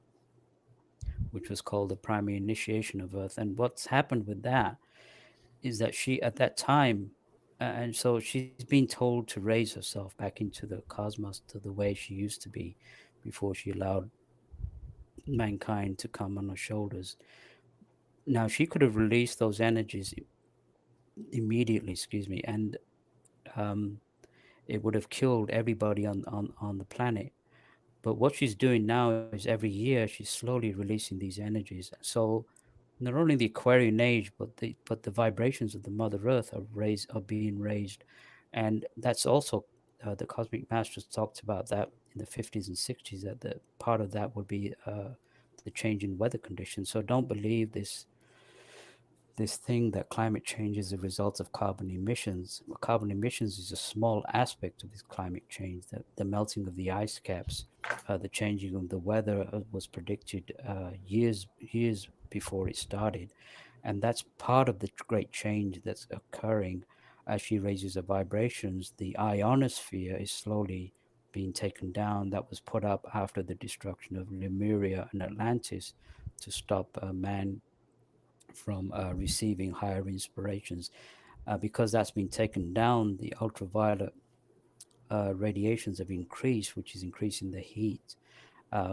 which was called the primary initiation of Earth. And what's happened with that is that she, at that time, and so she's been told to raise herself back into the cosmos to the way she used to be, before she allowed mankind to come on her shoulders. Now she could have released those energies immediately, excuse me, and um, it would have killed everybody on the planet. But what she's doing now is every year she's slowly releasing these energies. So not only the Aquarian age, but the vibrations of the Mother Earth are being raised, and that's also the cosmic masters talked about that in the 50s and 60s. That the part of that would be the change in weather conditions. So don't believe this thing that climate change is a result of carbon emissions. Well, carbon emissions is a small aspect of this climate change. The melting of the ice caps, the changing of the weather was predicted years before it started, and that's part of the great change that's occurring as she raises the vibrations. The ionosphere is slowly being taken down. That was put up after the destruction of Lemuria and Atlantis to stop man from receiving higher inspirations. Because that's been taken down, the ultraviolet radiations have increased, which is increasing the heat,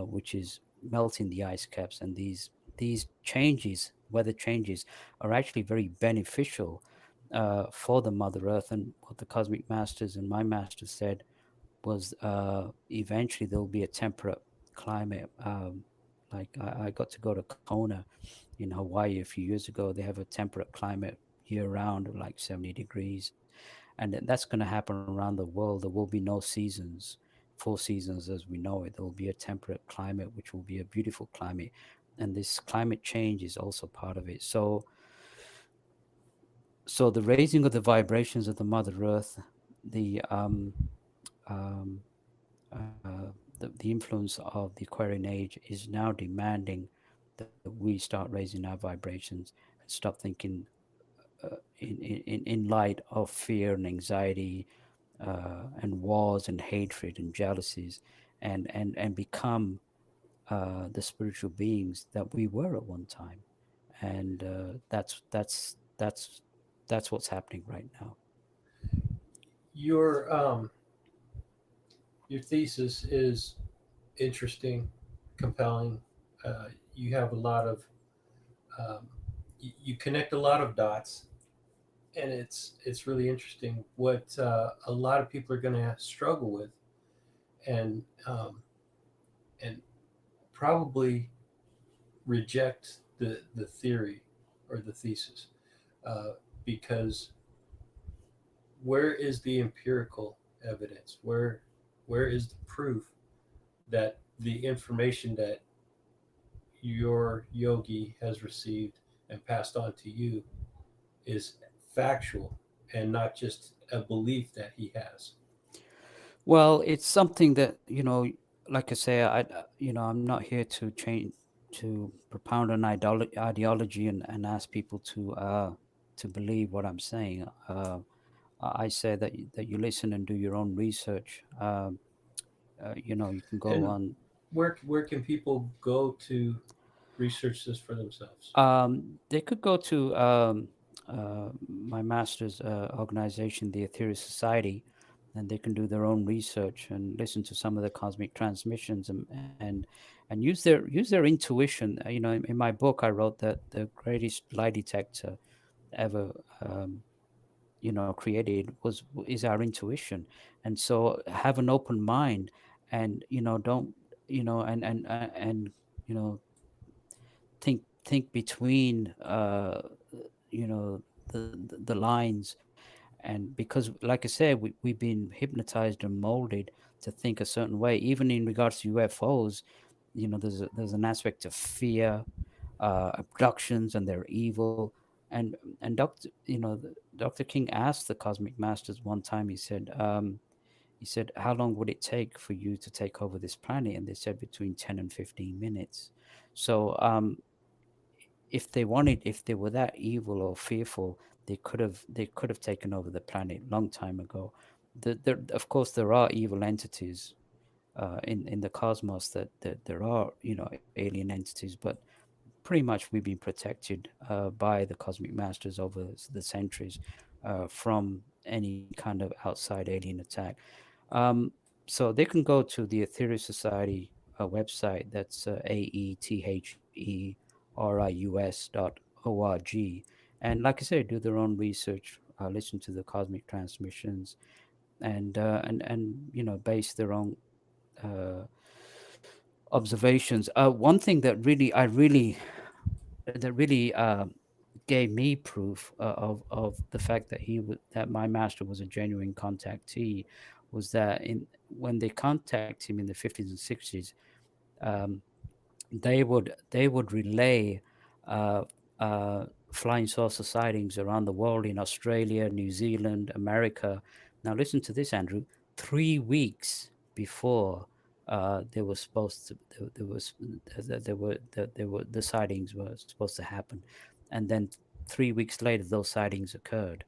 which is melting the ice caps. And these changes, weather changes, are actually very beneficial for the Mother Earth. And what the cosmic masters and my masters said was eventually there will be a temperate climate. Like I got to go to Kona in Hawaii a few years ago. They have a temperate climate year round, like 70 degrees. And that's going to happen around the world. There will be no seasons, full seasons as we know it. There will be a temperate climate, which will be a beautiful climate. And this climate change is also part of it. So the raising of the vibrations of the Mother Earth, the um, the influence of the Aquarian age is now demanding that we start raising our vibrations and stop thinking in light of fear and anxiety and wars and hatred and jealousies, and become the spiritual beings that we were at one time. And that's what's happening right now. Your your thesis is interesting, compelling. You have a lot of you connect a lot of dots, and it's really interesting what a lot of people are going to struggle with, and and probably reject the theory or the thesis, uh, because where is the empirical evidence? Where is the proof that the information that your yogi has received and passed on to you is factual and not just a belief that he has? Well, it's something that, like I say, I'm not here to change, to propound an ideology and ask people to believe what I'm saying. I say that you listen and do your own research. You can go And on. where can people go to research this for themselves? They could go to my master's organization, the Ethereal Society, and they can do their own research and listen to some of the cosmic transmissions and use their intuition. In my book, I wrote that the greatest lie detector ever created is our intuition. And so have an open mind, and don't and you know think between the lines. And because, like I said, we've been hypnotized and molded to think a certain way. Even in regards to UFOs, there's an aspect of fear, abductions, and they're evil. And Dr. King asked the cosmic masters one time. He said, how long would it take for you to take over this planet? And they said between 10 and 15 minutes. So if they were that evil or fearful, they could have taken over the planet long time ago. Of course, there are evil entities in the cosmos, that there are alien entities, but pretty much we've been protected by the cosmic masters over the centuries from any kind of outside alien attack. Um, so they can go to the Ethereal Society a website that's aetherius.org. And like I said, do their own research, listen to the cosmic transmissions, and base their own uh, observations. One thing that really gave me proof of the fact that that my master was a genuine contactee was that in when they contact him in the 50s and 60s, um, they would relay uh, flying saucer sightings around the world in Australia, New Zealand, America. Now listen to this, Andrew. 3 weeks before they were supposed to, there was there were the sightings were supposed to happen, and then 3 weeks later those sightings occurred,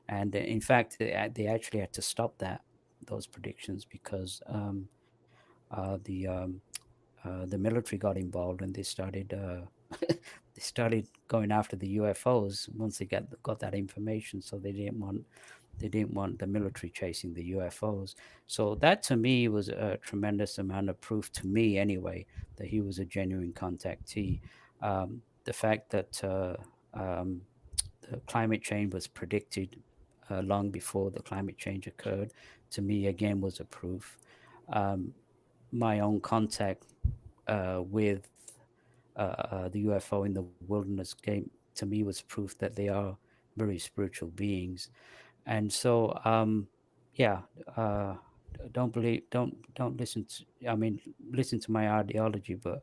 and in fact they actually had to stop those predictions because the military got involved and they started they started going after the UFOs once they got that information. So they didn't want the military chasing the UFOs. So that to me was a tremendous amount of proof to me anyway that he was a genuine contactee. The fact that um, the climate change was predicted long before the climate change occurred, to me again was a proof. Um, my own contact with the UFO in the wilderness game to me was proof that they are very spiritual beings. And so, yeah, uh, don't listen to. I mean, listen to my ideology, but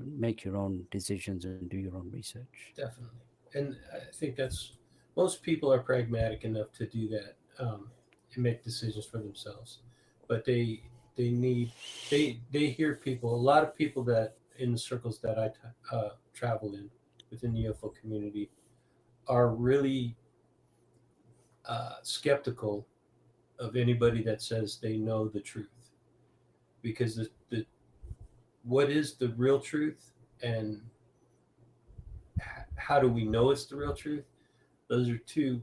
make your own decisions and do your own research. Definitely. And I think that's most people are pragmatic enough to do that, and make decisions for themselves. But they need they hear people. A lot of people that in the circles that I travel in within the UFO community are really skeptical of anybody that says they know the truth, because the what is the real truth, and how do we know it's the real truth? Those are two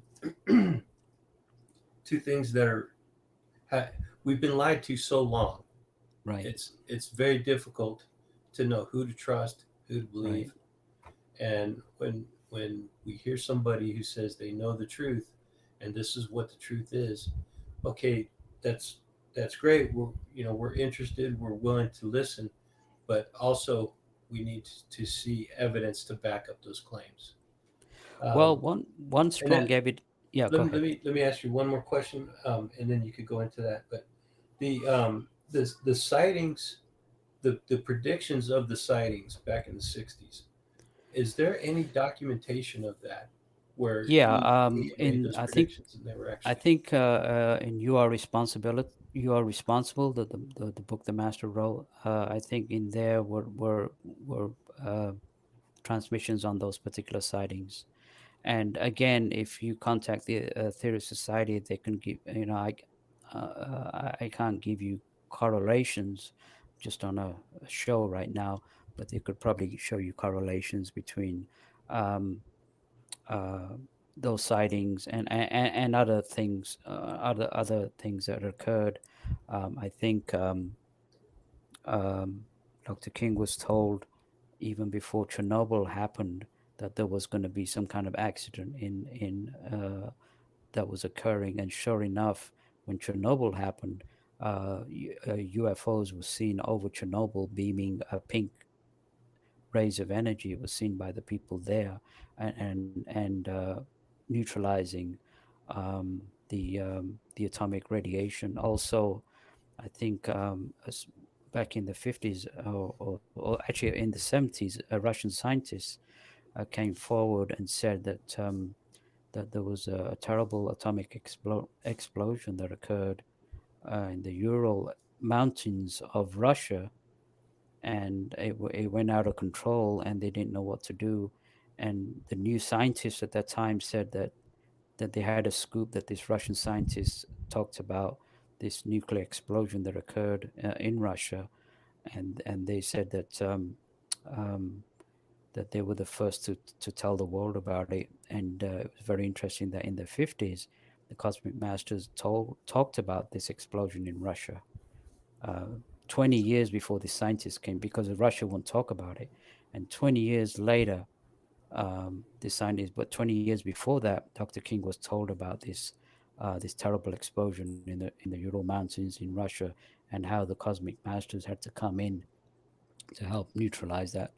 things that are we've been lied to so long. Right, It's very difficult to know who to trust, who to right. believe. And when we hear somebody who says they know the truth and this is what the truth is, okay, that's that's great. We're interested, we're willing to listen, but also we need to see evidence to back up those claims. Well, Um, one and strong that, evidence. Yeah, let go me let ahead. me let me ask you one more question, and then you could go into that. But the sightings, the predictions of the sightings back in the '60s, is there any documentation of that where Yeah, he made in those predictions and they were I actually think in you are responsible. The book the master wrote. I think in there were uh, transmissions on those particular sightings. And again, if you contact the Theory Society, they can give I can't give you correlations just on a show right now, but they could probably show you correlations between um, uh, those sightings and other things, other things that occurred. I think um, Dr. King was told even before Chernobyl happened that there was going to be some kind of accident in that was occurring, and sure enough, when Chernobyl happened, UFOs were seen over Chernobyl beaming pink rays of energy. It was seen by the people there, and neutralizing the atomic radiation. Also, I think back in the 50s or actually in the 70s, a Russian scientist came forward and said that there was a terrible atomic explosion that occurred in the Ural mountains of Russia, and it went out of control, and they didn't know what to do. And the new scientists at that time said that they had a scoop that this Russian scientist talked about this nuclear explosion that occurred in Russia, and they said um, that they were the first to tell the world about it. And it was very interesting that in the 50s, the Cosmic Masters talked about this explosion in Russia. Uh, 20 years before the scientists came, because Russia won't talk about it. And 20 years later, the scientists, but 20 years before that, Dr. King was told about this terrible explosion in the Ural Mountains in Russia, and how the cosmic masters had to come in to help neutralize that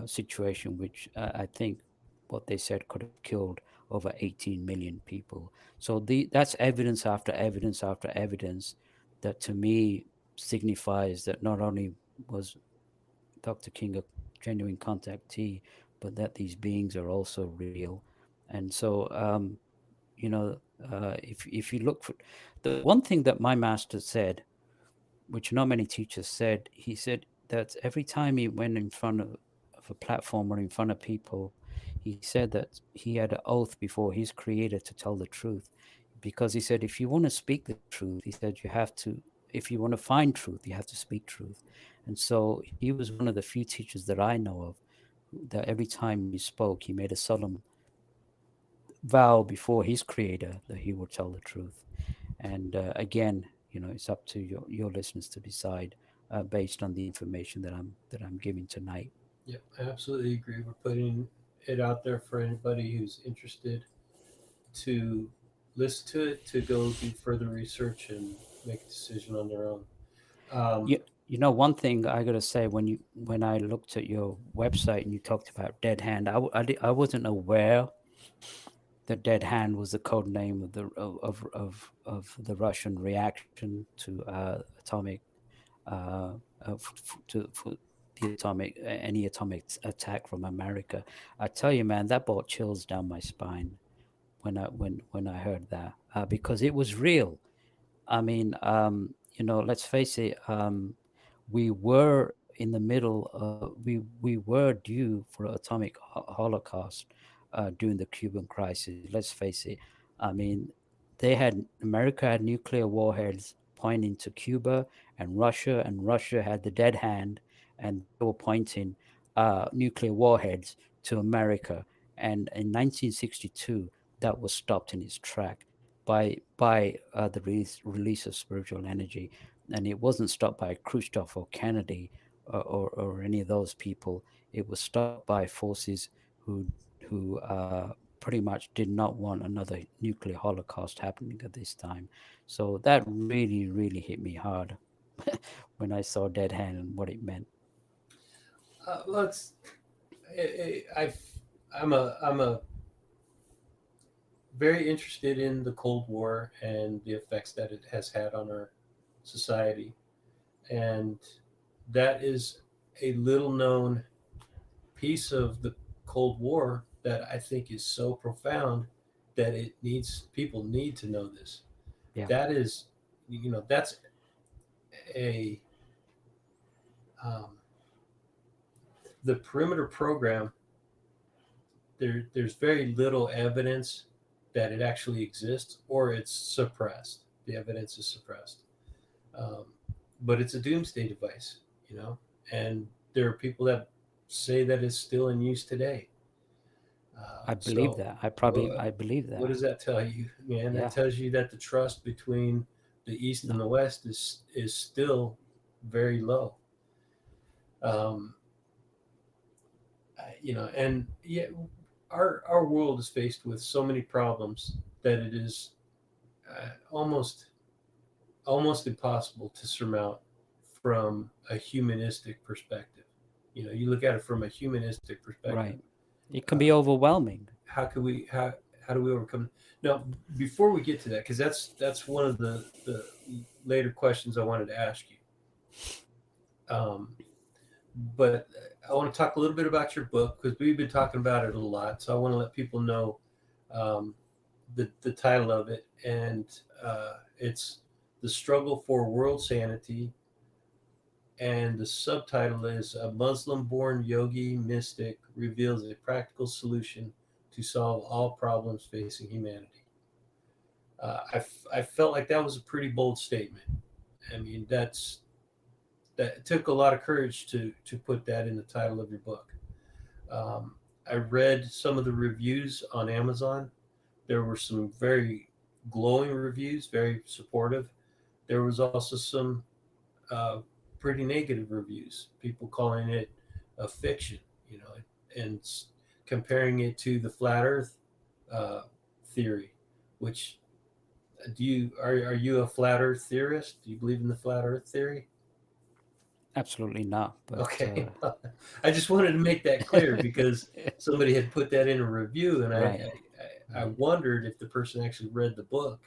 situation, which I think what they said could have killed over 18 million people. So that's evidence after evidence after evidence that to me signifies that not only was Dr. King a genuine contactee, but that these beings are also real. And so, you know, if you look for the one thing that my master said, which not many teachers said, he said that every time he went in front of a platform or in front of people, he said that he had an oath before his creator to tell the truth. Because he said, if you want to speak the truth, he said, you have to, if you want to find truth, you have to speak truth. And so he was one of the few teachers that I know of that every time he spoke, he made a solemn vow before his creator that he would tell the truth. And again, it's up to your listeners to decide based on the information that I'm giving tonight. Yeah, I absolutely agree. We're putting it out there for anybody who's interested to listen to it, to go do further research and make a decision on their own. Um, You, one thing I gotta say, when I looked at your website and you talked about Dead Hand, I wasn't aware that Dead Hand was the code name of the Russian reaction to atomic to for the atomic any atomic attack from America. I tell you, man, that brought chills down my spine when I heard that because it was real. I mean, let's face it. We were in the middle. We were due for an atomic holocaust during the Cuban crisis. Let's face it. I mean, America had nuclear warheads pointing to Cuba and Russia had the dead hand, and they were pointing nuclear warheads to America. And in 1962, that was stopped in its track by the release of spiritual energy, and it wasn't stopped by Khrushchev or Kennedy or any of those people. It was stopped by forces who pretty much did not want another nuclear holocaust happening at this time. So that really, really hit me hard when I saw Dead Hand and what it meant. let's. I, I'm a very interested in the Cold War and the effects that it has had on our society, and that is a little known piece of the Cold War that I think is so profound that it needs people need to know this. Yeah, That is, that's a um, the perimeter program. There's very little evidence that it actually exists, or it's suppressed. The evidence is suppressed, um, but it's a doomsday device, and there are people that say that it's still in use today. I believe So, that. what I believe what that. does that tell you, man? That Yeah, tells you that the trust between the East and no, the West is still very low. Um, and yeah, our world is faced with so many problems that it is almost impossible to surmount from a humanistic perspective. You look at it from a humanistic perspective. right. It can be Uh, overwhelming. how can we how do we overcome? Now, before we get to that, because that's one of the later questions I wanted to ask you. But I want to talk a little bit about your book because we've been talking about it a lot. So I want to let people know um, the title of it, and it's "The Struggle for World Sanity," and the subtitle is "A Muslim-born yogi mystic reveals a practical solution to solve all problems facing humanity." I felt like that was a pretty bold statement. I mean, that took a lot of courage to put that in the title of your book. Um, I read some of the reviews on Amazon. There were some very glowing reviews, very supportive. There was also some pretty negative reviews. People calling it a fiction, and comparing it to the flat Earth uh, theory. Which do you are you a flat Earth theorist? Do you believe in the flat Earth theory? Absolutely not. But Okay, I just wanted to make that clear because somebody had put that in a review, and I, right. I wondered if the person actually read the book,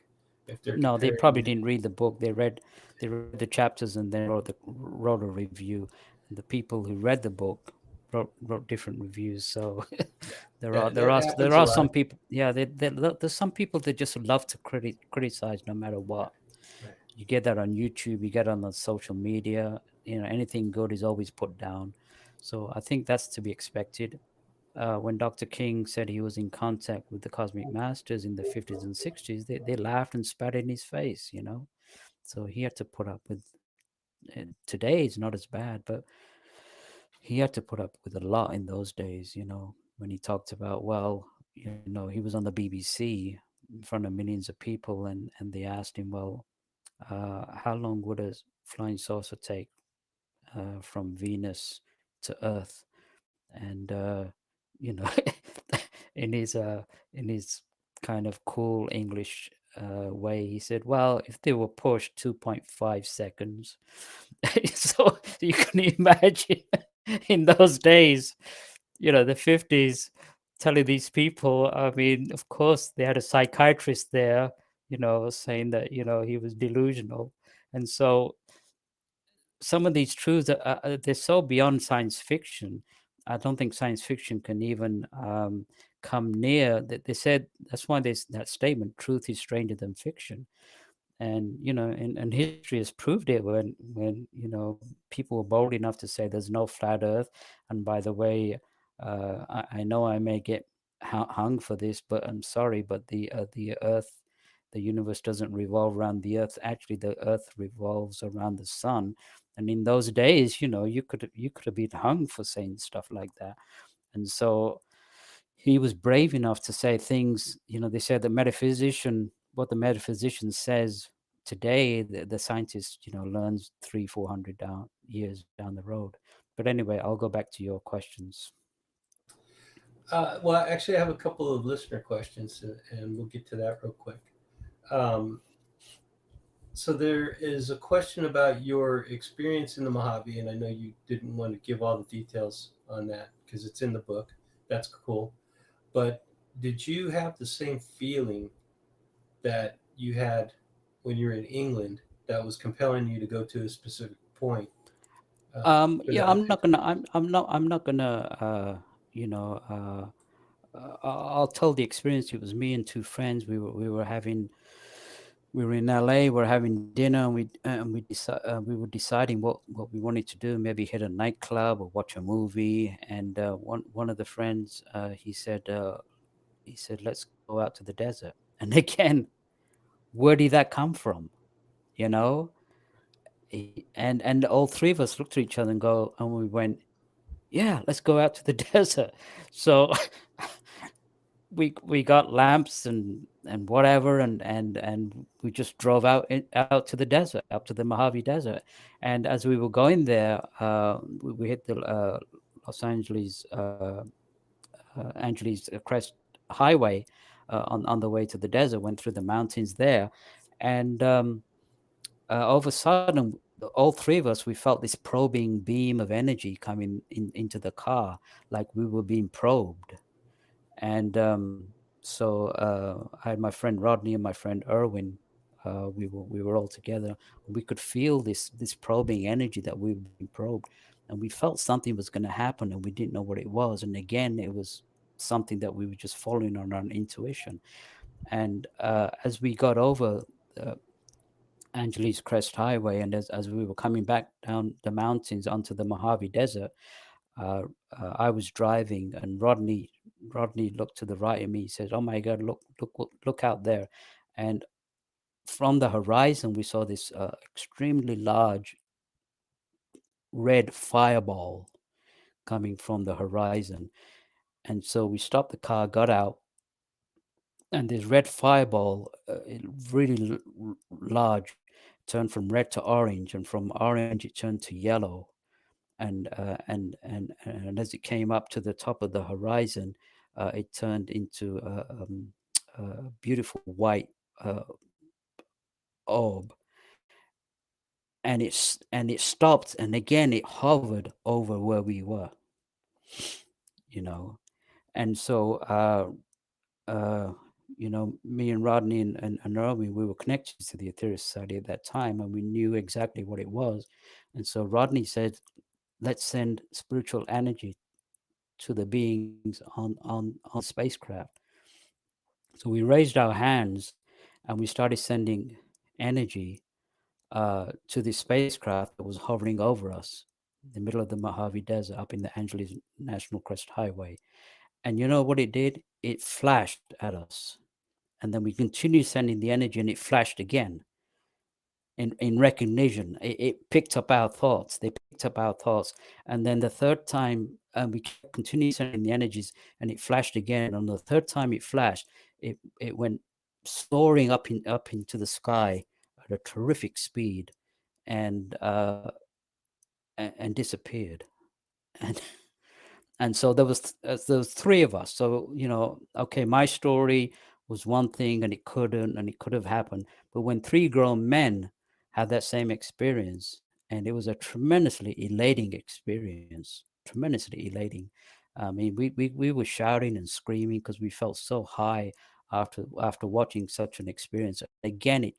if they're No, they comparing probably it. didn't read the book. They read the chapters and then wrote a review. And the people who read the book wrote different reviews. So Yeah, there are that there that are there happens a are lot. some people. Yeah, there's some people that just love to criticize no matter Right, what. right. You get that on YouTube. You get it on the social media. Anything good is always put down. So I think that's to be expected. When Dr. King said he was in contact with the cosmic masters in the 50s and 60s, they laughed and spat in his face. So he had to put up with today it's not as bad, but he had to put up with a lot in those days, when he talked about, well, he was on the BBC in front of millions of people and they asked him, well, how long would a flying saucer take from Venus to Earth? And you know in his in his kind of cool English way, he said, well, if they were pushed 2.5 seconds. So you can imagine in those days, the 50s, telling these people, I mean, of course they had a psychiatrist there, saying that he was delusional. And so some of these truths they're so beyond science fiction. I don't think science fiction can even come near. They said that's why there's that statement: "Truth is stranger than fiction." And and history has proved it when people were bold enough to say there's no flat Earth. And by the way, I know I may get hung for this, but I'm sorry, but the Earth. The universe doesn't revolve around the Earth. Actually, the Earth revolves around the sun. And in those days, you could have been hung for saying stuff like that. And so he was brave enough to say things. They said the metaphysician, what the metaphysician says today, the scientist, learns 300-400 years down the road. But anyway, I'll go back to your questions. Well, actually, I have a couple of listener questions, and we'll get to that real quick. Um, so there is a question about your experience in the Mojave, and I know you didn't want to give all the details on that because it's in the book. That's cool. But did you have the same feeling that you had when you were in England that was compelling you to go to a specific point for the Yeah, I'm not untitled? gonna. I'm not gonna. You know. I'll tell the experience. It was me and two friends. We were in LA. We're having dinner, and we were deciding what we wanted to do. Maybe hit a nightclub or watch a movie. And one of the friends, he said, let's go out to the desert. And again, where did that come from? You know, and all three of us looked at each other and we went, yeah, let's go out to the desert. So we got lamps and whatever, and we just drove out to the desert, up to the Mojave Desert. And as we were going there, we hit the Los Angeles Crest Highway on the way to the desert. Went through the mountains there, and all of a sudden, all three of us, we felt this probing beam of energy coming into the car, like we were being probed. And so I had my friend Rodney and my friend Erwin. We were all together. We could feel this probing energy that we were being probed, and we felt something was going to happen, and we didn't know what it was. And again, it was something that we were just following on our intuition. And as we got over uh, Angeles Crest Highway, and as we were coming back down the mountains onto the Mojave Desert, uh, I was driving, and Rodney looked to the right of me. He says, "Oh my God, look out there!" And from the horizon, we saw this extremely large red fireball coming from the horizon. And so we stopped the car, got out, and this red fireball, really large, turned from red to orange, and from orange it turned to yellow, and as it came up to the top of the horizon, it turned into a beautiful white orb, and it stopped, and again it hovered over where we were, you know. And so uh, me and Rodney and Naomi, we were connected to the Ethereal Society at that time, and we knew exactly what it was. And so Rodney said, let's send spiritual energy to the beings on the spacecraft. So we raised our hands and we started sending energy to this spacecraft that was hovering over us in the middle of the Mojave Desert up in the Angeles National Crest Highway. And you know what it did? It flashed at us. And then we continued sending the energy, and it flashed again in recognition. It picked up our thoughts. They picked up our thoughts. And then the third time, we continued sending the energies, and it flashed again. And on the third time it flashed, it went soaring up into the sky at a terrific speed, and and disappeared. And so there was three of us. So okay, my story was one thing, and it could have happened. But when three grown men had that same experience, and it was a tremendously elating experience, tremendously elating. I mean, we were shouting and screaming because we felt so high after watching such an experience. Again,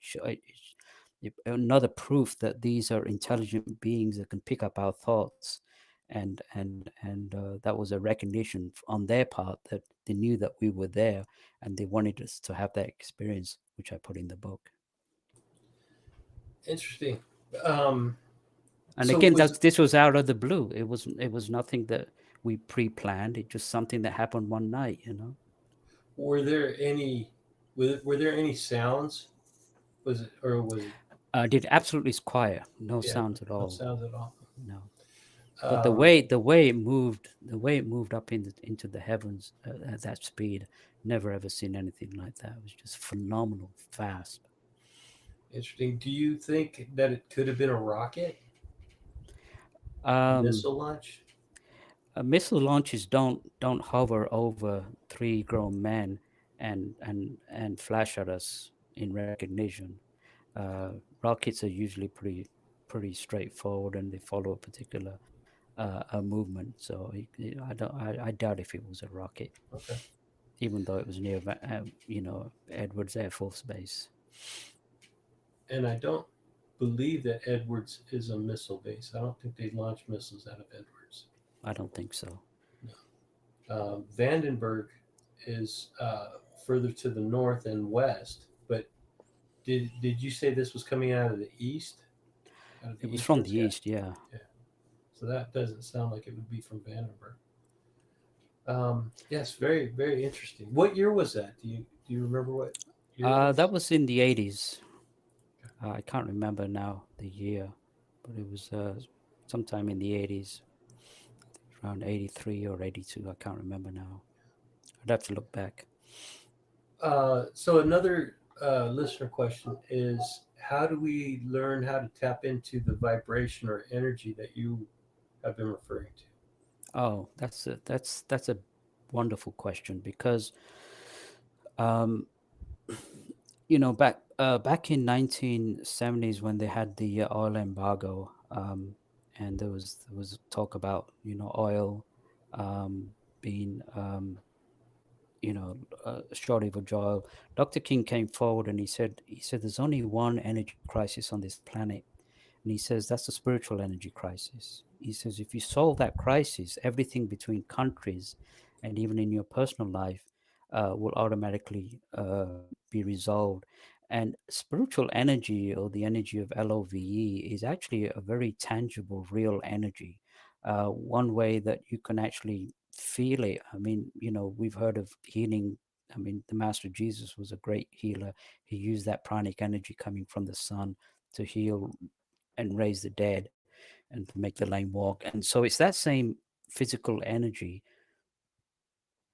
another proof that these are intelligent beings that can pick up our thoughts, and that was a recognition on their part that they knew that we were there, and they wanted us to have that experience, which I put in the book. Interesting. Um, And so again, was this was out of the blue. It was nothing that we pre-planned. It just something that happened one night. were there any were there any sounds? Was it or was it Did absolutely quiet, no yeah, sounds at no all. sounds at all? No. But Um, the way it moved up into the heavens at that speed, never ever seen anything like that. It was just phenomenal, fast. Interesting. Do you think that it could have been a rocket, a Um, missile launch? Missile launches don't hover over three grown men and flash at us in recognition. Rockets are usually pretty straightforward, and they follow a particular a movement. So I don't I doubt if it was a rocket, Okay. even though it was near Edwards Air Force Base. And I don't believe that Edwards is a missile base. I don't think they launch missiles out of Edwards. I don't think so. No. Vandenberg is further to the north and west. But did you say this was coming out of the east? Out of the It was from eastern the sky? east, yeah. Yeah. So that doesn't sound like it would be from Vandenberg. Yes, very very interesting. What year was that? Do you remember what year it was? That was in the 80s. I can't remember now the year, but it was sometime in the 80s, around 83 or 82. I can't remember now. I'd have to look back. So another listener question is: how do we learn how to tap into the vibration or energy that you have been referring to? Oh, that's a wonderful question, because um, back in 1970s, when they had the oil embargo, and there was talk about oil um, being a shortage of oil. Dr. King came forward and he said there's only one energy crisis on this planet, and he says that's the spiritual energy crisis. He says if you solve that crisis, everything between countries and even in your personal life will automatically be resolved. And spiritual energy, or the energy of LOVE, is actually a very tangible, real energy. One way that you can actually feel it. I mean, we've heard of healing. I mean, the Master Jesus was a great healer. He used that pranic energy coming from the sun to heal and raise the dead and to make the lame walk. And so it's that same physical energy,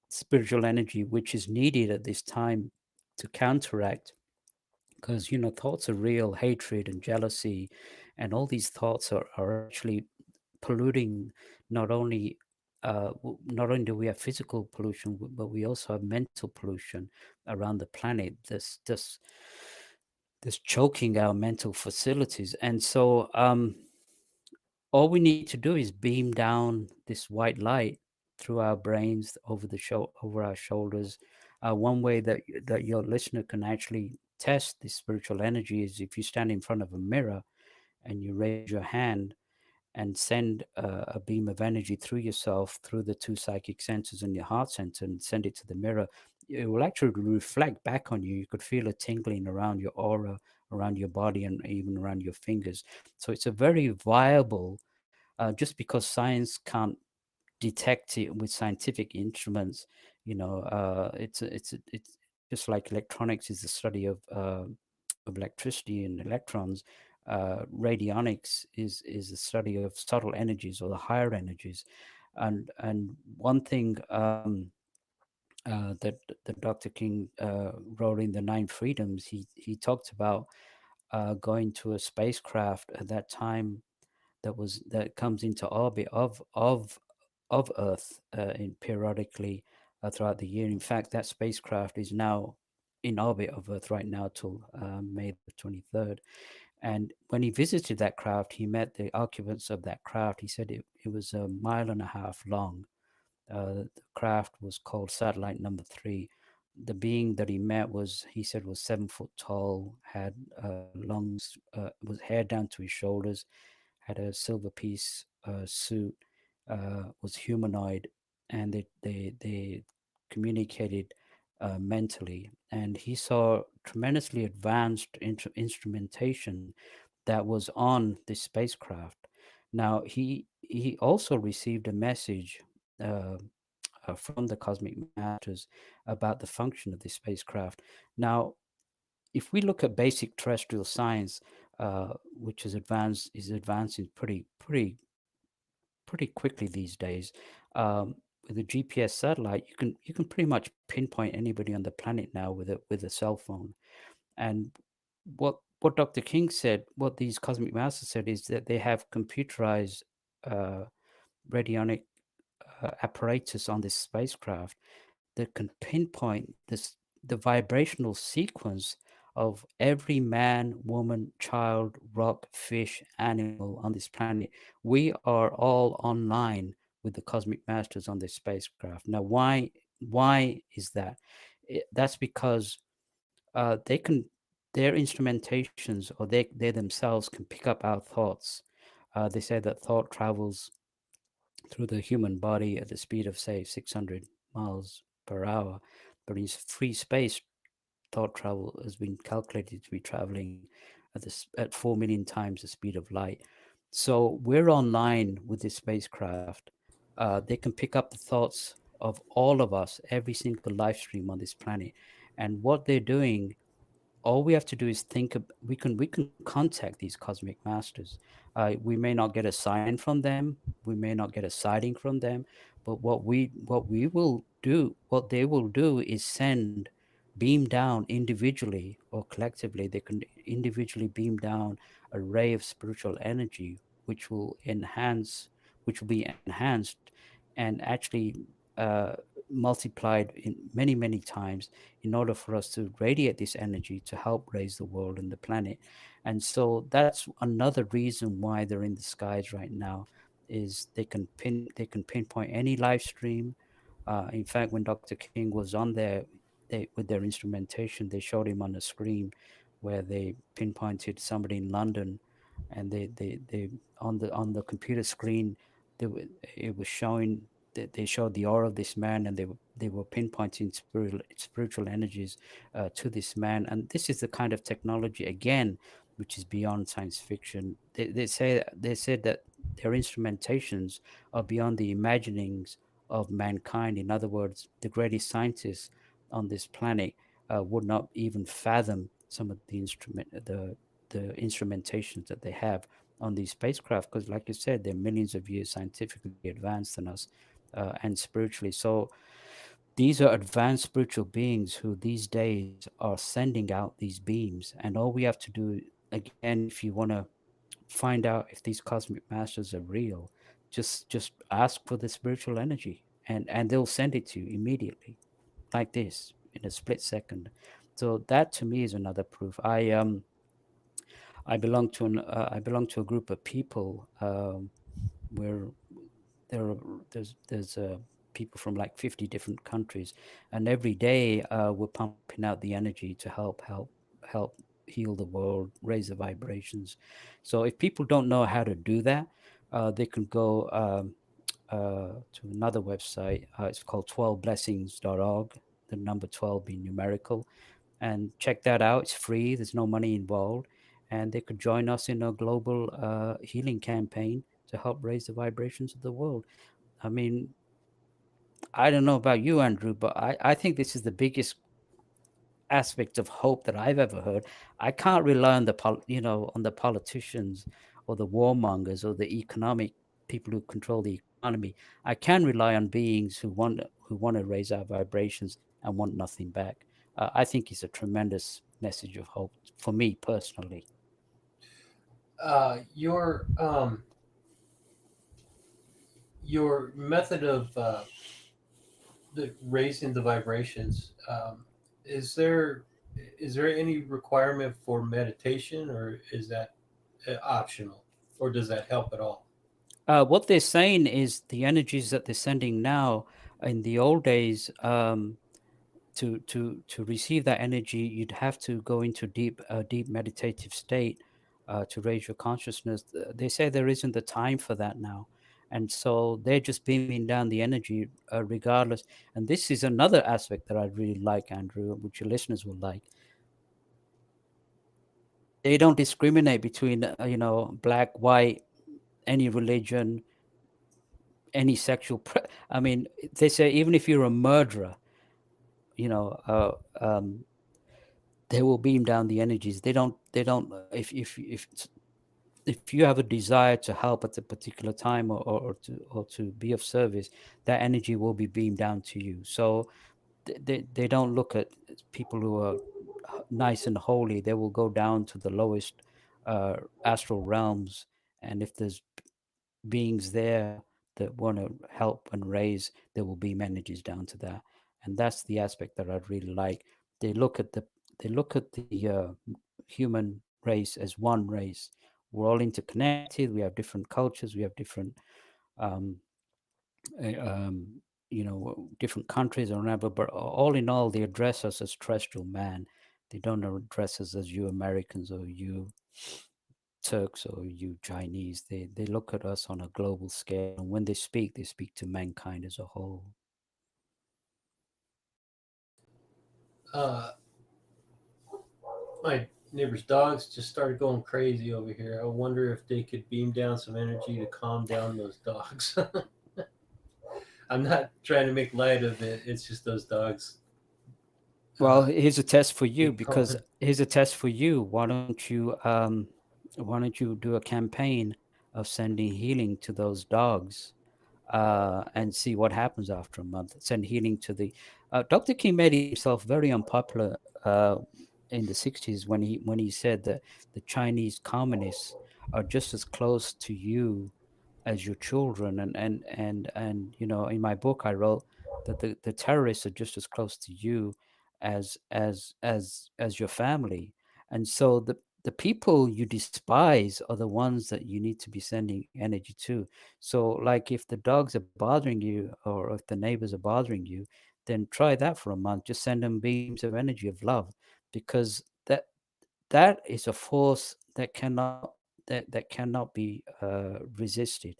spiritual energy, which is needed at this time to counteract because thoughts are real, hatred and jealousy, and all these thoughts are actually polluting. Not only not only do we have physical pollution, but we also have mental pollution around the planet. This choking our mental facilities. And so all we need to do is beam down this white light through our brains over over our shoulders. One way that your listener can actually test this spiritual energy is if you stand in front of a mirror and you raise your hand and send a beam of energy through yourself, through the two psychic centers and your heart center, and send it to the mirror. It will actually reflect back on you. You could feel a tingling around your aura, around your body, and even around your fingers. So it's a very viable, just because science can't detect it with scientific instruments. It's just like electronics is the study of electricity and electrons. Radionics is the study of subtle energies or the higher energies. And one thing that Dr. King wrote in the Nine Freedoms, he talked about going to a spacecraft at that time that comes into orbit of Earth periodically throughout the year. In fact, that spacecraft is now in orbit of Earth right now till May the 23rd. And when he visited that craft, he met the occupants of that craft. He said it was a mile and a half long. The craft was called Satellite Number Three. The being that he met he said, was 7 foot tall, had was hair down to his shoulders, had a silver piece suit, was humanoid, and they communicated mentally. And he saw tremendously advanced instrumentation that was on this spacecraft. Now he also received a message uh, from the cosmic masters about the function of this spacecraft. Now, if we look at basic terrestrial science, which is advancing pretty quickly these days. With a GPS satellite, you can pretty much pinpoint anybody on the planet now with a cell phone. And what Dr. King said, what these cosmic masters said, is that they have computerized uh, radionic apparatus on this spacecraft that can pinpoint the vibrational sequence of every man, woman, child, rock, fish, animal on this planet. We are all online with the cosmic masters on this spacecraft. Now, why is that? That's because they can their instrumentations, or they themselves can pick up our thoughts. They say that thought travels through the human body at the speed of, say, 600 miles per hour. But in free space, thought travel has been calculated to be traveling at 4 million times the speed of light. So we're online with this spacecraft. They can pick up the thoughts of all of us, every single live stream on this planet. And what they're doing, all we have to do is we can contact these cosmic masters. We may not get a sign from them, we may not get a sighting from them, but what they will do is send beam down individually or collectively. They can individually beam down a ray of spiritual energy, which will enhance which will be enhanced and actually uh, multiplied in many times, in order for us to radiate this energy to help raise the world and the planet. And so that's another reason why they're in the skies right now, is they can pinpoint any live stream. In fact, when Dr. King was on there, with their instrumentation, they showed him on a screen where they pinpointed somebody in London, and they on the computer screen, it was showing that they showed the aura of this man, and they were pinpointing spiritual energies to this man. And this is the kind of technology, again, which is beyond science fiction. They said that their instrumentations are beyond the imaginings of mankind. In other words, the greatest scientists on this planet would not even fathom some of the instrumentations that they have on these spacecraft, because, like you said, they're millions of years scientifically advanced than us, and spiritually. So these are advanced spiritual beings who these days are sending out these beams. And all we have to do, again, if you want to find out if these cosmic masters are real, just ask for the spiritual energy, and they'll send it to you immediately, like this, in a split second. So that to me is another proof. I belong to a group of people where there are, there's people from like 50 different countries, and every day we're pumping out the energy to help heal the world, raise the vibrations. So if people don't know how to do that, they can go to another website. It's called 12blessings.org, the number 12 being numerical, and check that out. It's free, there's no money involved, and they could join us in a global healing campaign to help raise the vibrations of the world. I mean, I don't know about you, Andrew, but I think this is the biggest aspect of hope that I've ever heard. I can't rely on on the politicians or the warmongers or the economic people who control the economy. I can rely on beings who want to raise our vibrations and want nothing back. I think it's a tremendous message of hope for me personally. Your your method of raising the vibrations, is there is there any requirement for meditation, or is that optional, or does that help at all? What they're saying is the energies that they're sending now, in the old days, to receive that energy, you'd have to go into deep meditative state to raise your consciousness. They say there isn't the time for that now, and so they're just beaming down the energy regardless. And this is another aspect that I really like, Andrew, which your listeners will like. They don't discriminate between black, white, any religion, any sexual. I mean, they say even if you're a murderer, you know, uh, um, they will beam down the energies. They don't if you have a desire to help at a particular time, or to be of service, that energy will be beamed down to you. So they don't look at people who are nice and holy. They will go down to the lowest astral realms, and if there's beings there that want to help and raise, there will be energies down to that. And that's the aspect that I really like. They look at the human race as one race. We're all interconnected. We have different cultures. We have different um, different countries or whatever. But all in all, they address us as terrestrial man. They don't address us as you Americans or you Turks or you Chinese. They look at us on a global scale, and when they speak to mankind as a whole. Uh, my neighbor's dogs just started going crazy over here. I wonder if they could beam down some energy to calm down those dogs. I'm not trying to make light of it. It's just those dogs Well, here's a test for you, need because calming. here's a test for you. Why don't you do a campaign of sending healing to those dogs, and see what happens after a month? Send healing to the Dr. King made himself very unpopular in the 60s when he said that the Chinese communists are just as close to you as your children, and in my book I wrote that the terrorists are just as close to you as your family. And so the people you despise are the ones that you need to be sending energy to. So like if the dogs are bothering you, or if the neighbors are bothering you, then try that for a month. Just send them beams of energy of love, because that is a force that cannot be resisted.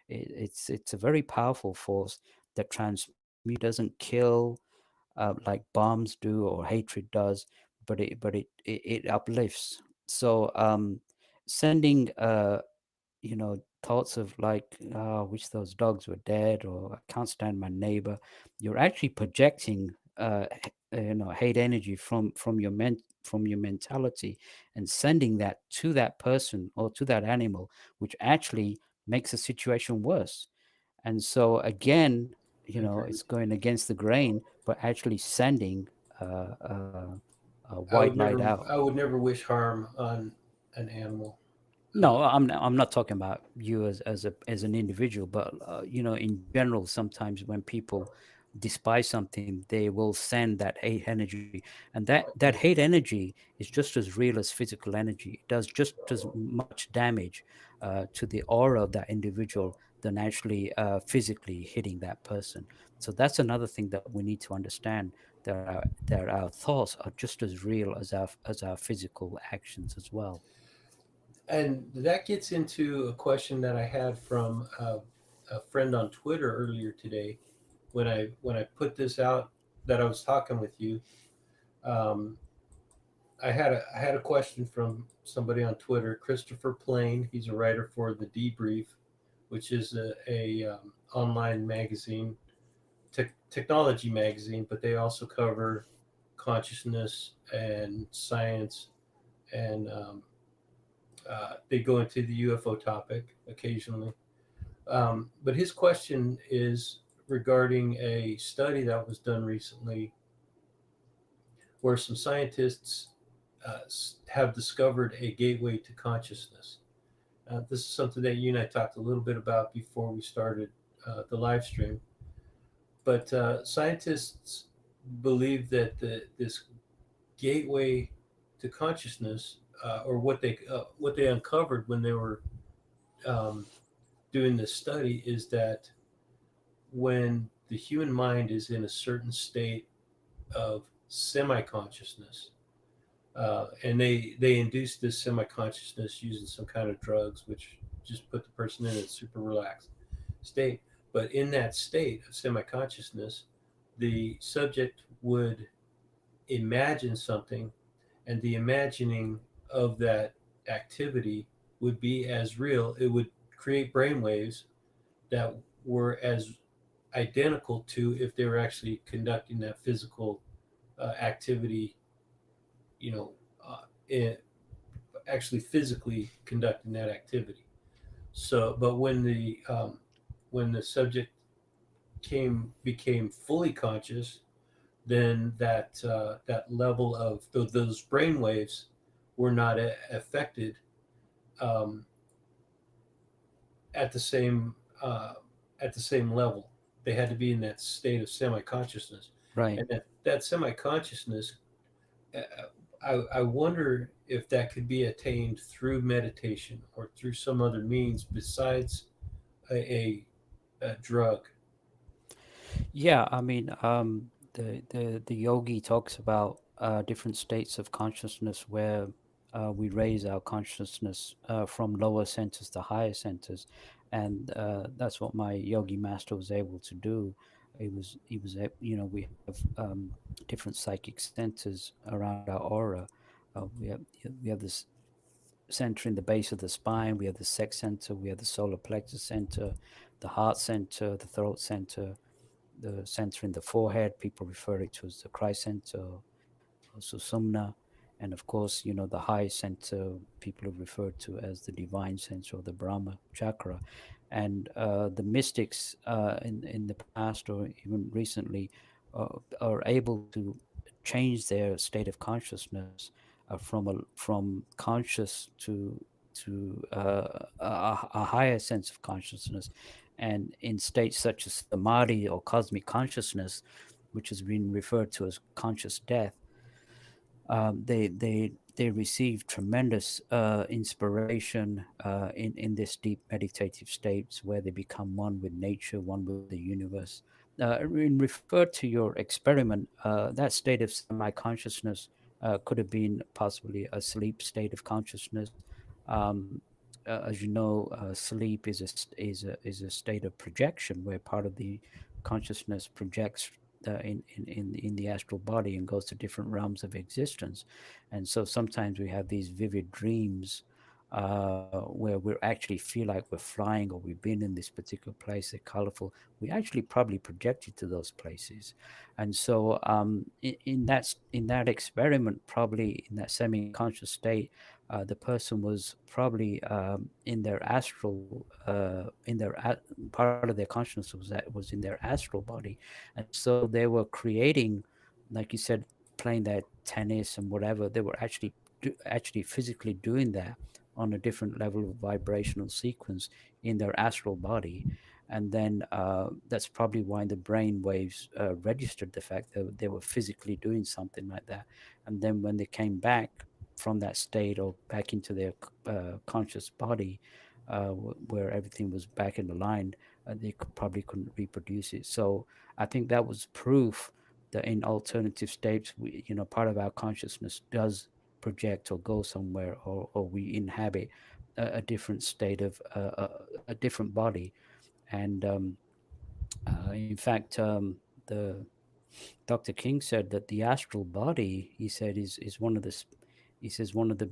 It's a very powerful force that transmutes, doesn't kill like bombs do or hatred does, but it uplifts. So sending thoughts of like, oh, I wish those dogs were dead, or I can't stand my neighbor, you're actually projecting hate energy from your mentality, and sending that to that person or to that animal, which actually makes the situation worse. And so again, Agreed. it's going against the grain, but actually sending I would white light never out. I would never wish harm on an animal. Uh, No, I'm not talking about you as an individual, but in general, sometimes when people despise something, they will send that hate energy, and that right. hate energy is just as real as physical energy. It does just as much damage to the aura of that individual than actually physically hitting that person. So that's another thing that we need to understand, that our thoughts are just as real as our physical actions as well. And that gets into a question that I had from a friend on Twitter earlier today when I put this out that I was talking with you. Um, I had a question from somebody on Twitter, Christopher Plain. He's a writer for the Debrief, which is a online magazine, technology magazine, but they also cover consciousness and science, and they go into the UFO topic occasionally. But his question is regarding a study that was done recently where some scientists have discovered a gateway to consciousness. This is something that you and I talked a little bit about before we started the live stream. But scientists believe that this gateway to consciousness, or what they uncovered when they were um, doing this study, is that when the human mind is in a certain state of semi-consciousness, and they induce this semi-consciousness using some kind of drugs, which just put the person in a super relaxed state. But in that state of semi-consciousness, the subject would imagine something, and the imagining of that activity would be as real. It would create brainwaves that were as identical to if they were actually conducting that physical activity, you know, in, actually physically conducting that activity. So, but when the subject became fully conscious, then that level of those brain waves were not affected um, at the same uh, at the same level. They had to be in that state of semi-consciousness, Right. and that semi-consciousness, uh, I wonder if that could be attained through meditation or through some other means besides a drug. Yeah, I mean, the yogi talks about different states of consciousness where we raise our consciousness from lower centers to higher centers, and that's what my yogi master was able to do. We have different psychic centers around our aura. We have this center in the base of the spine. We have the sex center. We have the solar plexus center, the heart center, the throat center, the center in the forehead. People refer it to as the Christ center, or Susumna. And of course, the high center people have referred to as the divine center or the Brahma chakra. And the mystics in the past or even recently are able to change their state of consciousness from conscious to a higher sense of consciousness, and in states such as samadhi or cosmic consciousness, which has been referred to as conscious death. They receive tremendous inspiration in this deep meditative states where they become one with nature, one with the universe. In refer to your experiment, that state of semi-consciousness could have been possibly a sleep state of consciousness. Um, as you know, sleep is a state of projection where part of the consciousness projects in the astral body and goes to different realms of existence. And so sometimes we have these vivid dreams where we actually feel like we're flying or we've been in this particular place. They're colorful. We actually probably projected to those places. And so in that experiment, probably in that semi-conscious state, The person was probably in their astral, part of their consciousness was in their astral body, and so they were creating, like you said, playing that tennis and whatever. They were actually physically doing that on a different level of vibrational sequence in their astral body. And then that's probably why the brain waves registered the fact that they were physically doing something like that. And then when they came back from that state or back into their conscious body, where everything was back in the line, they probably couldn't reproduce it. So I think that was proof that in alternative states, part of our consciousness does project or go somewhere, or we inhabit a different state of a different body. And in fact, the Dr. King said that the astral body, he said, is one of the he says one of the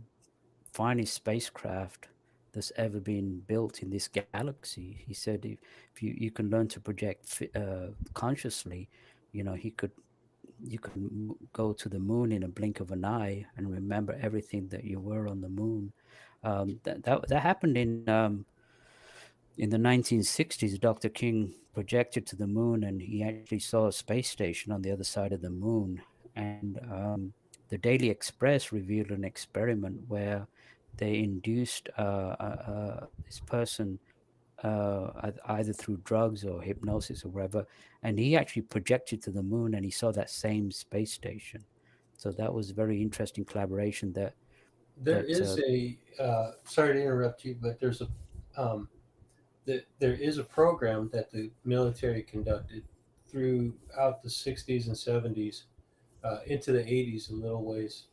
finest spacecraft that's ever been built in this galaxy. He said if you can learn to project consciously, he could you can go to the moon in a blink of an eye and remember everything that you were on the moon. That happened in the 1960s. Dr. King projected to the moon, and he actually saw a space station on the other side of the moon. And the Daily Express revealed an experiment where they induced this person either through drugs or hypnosis or whatever, and he actually projected to the moon, and he saw that same space station. So that was a very interesting collaboration. There That is a sorry to interrupt you, but um, there is a program that the military conducted throughout the 60s and 70s, into the 80s in little ways,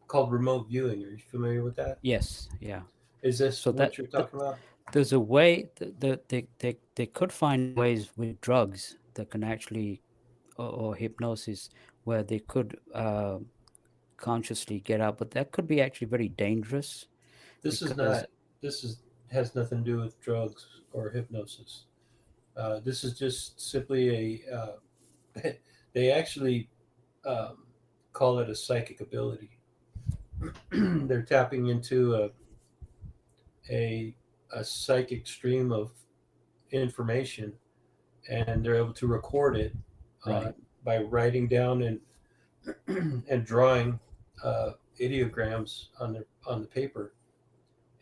called remote viewing. Are you familiar with that? Yes, yeah. Is this So what you're talking about? there's a way they could find ways with drugs that can actually, or hypnosis, where they could consciously get out, but that could be actually very dangerous This is because not. This is has nothing to do with drugs or hypnosis. This is just simply a. They actually um, call it a psychic ability. They're tapping into a a psychic stream of information, and they're able to record it uh, right, by writing down and drawing ideograms on the paper.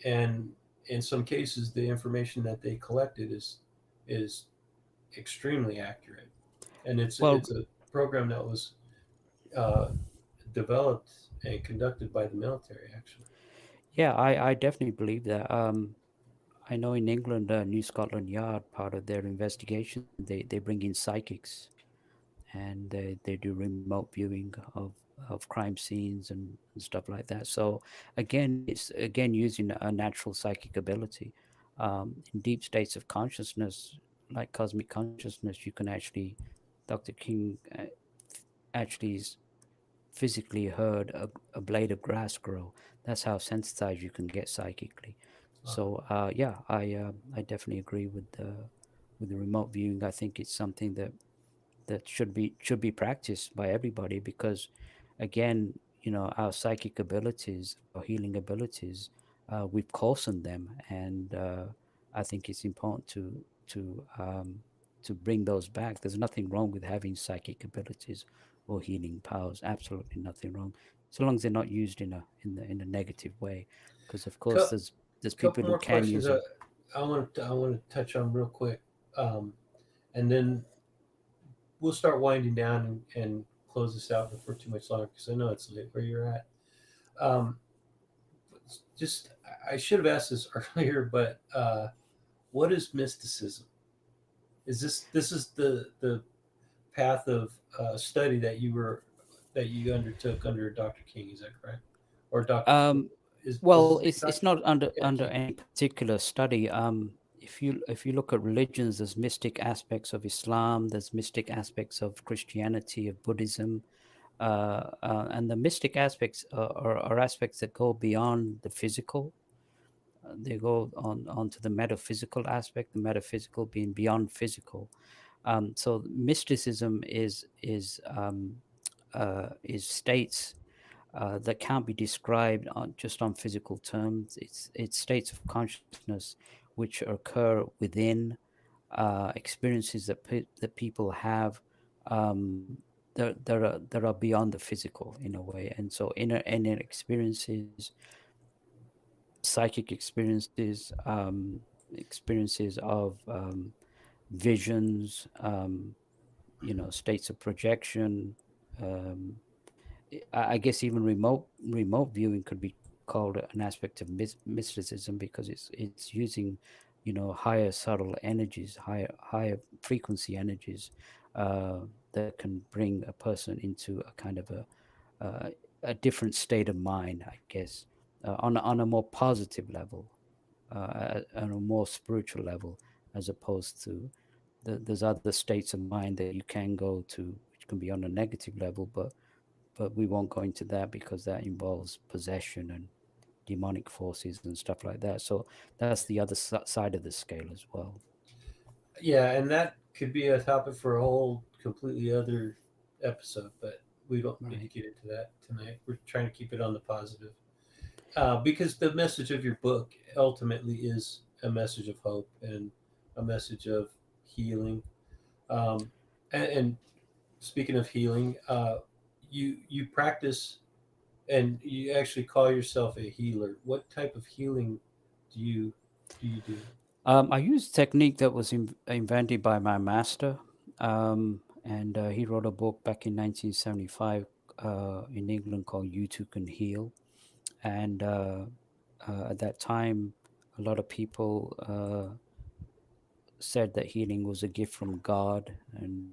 And in some cases, the information that they collected is extremely accurate. And well, it's a program that was uh, developed and conducted by the military, actually. yeah, I definitely believe that. I know in England, New Scotland Yard, part of their investigation, they bring in psychics, and they do remote viewing of crime scenes and stuff like that. So again, it's again using a natural psychic ability. In deep states of consciousness, like cosmic consciousness, you can actually, Dr. King actually physically heard a blade of grass grow. That's how sensitized you can get psychically. Uh, So yeah, I definitely agree with the remote viewing. I think it's something that should be practiced by everybody because, again, our psychic abilities, our healing abilities, we've coarsened them, and I think it's important to bring those back. There's nothing wrong with having psychic abilities or healing powers. Absolutely nothing wrong, so long as they're not used in a negative way. Because of course, cou- there's people couple who more can questions use them. I want to touch on real quick, and then we'll start winding down and close this out before too much longer because I know it's late where you're at. Um, just I should have asked this earlier, but what is mysticism? Is this is the path of study that you undertook under Dr. King? Is that correct? Or Dr. Um, Was well, his name it's Dr. not Yeah, under King. any particular study. If you look at religions, there's mystic aspects of Islam, there's mystic aspects of Christianity, of Buddhism, and the mystic aspects are aspects that go beyond the physical. They go on to the metaphysical aspect, the metaphysical being beyond physical. So mysticism is states that can't be described just on physical terms. It's states of consciousness which occur within experiences that people have that are beyond the physical in a way. And so inner experiences, psychic experiences, experiences of visions, states of projection. Um, I guess even remote viewing could be called an aspect of mysticism, because it's using, higher subtle energies, higher frequency energies, that can bring a person into a kind of uh, a different state of mind, I guess, on a more positive level, on a more spiritual level, as opposed to there's other states of mind that you can go to, which can be on a negative level, but we won't go into that because that involves possession and demonic forces and stuff like that. So that's the other side of the scale as well. Yeah, and that could be a topic for a whole completely other episode, but we don't need to Right. get into that tonight. We're trying to keep it on the positive. Because the message of your book ultimately is a message of hope and a message of healing. Um, and speaking of healing, you practice and you actually call yourself a healer. What type of healing do you do? I used a technique that was invented by my master, and he wrote a book back in 1975 in England called "You Too Can Heal." And at that time, a lot of people said that healing was a gift from God, and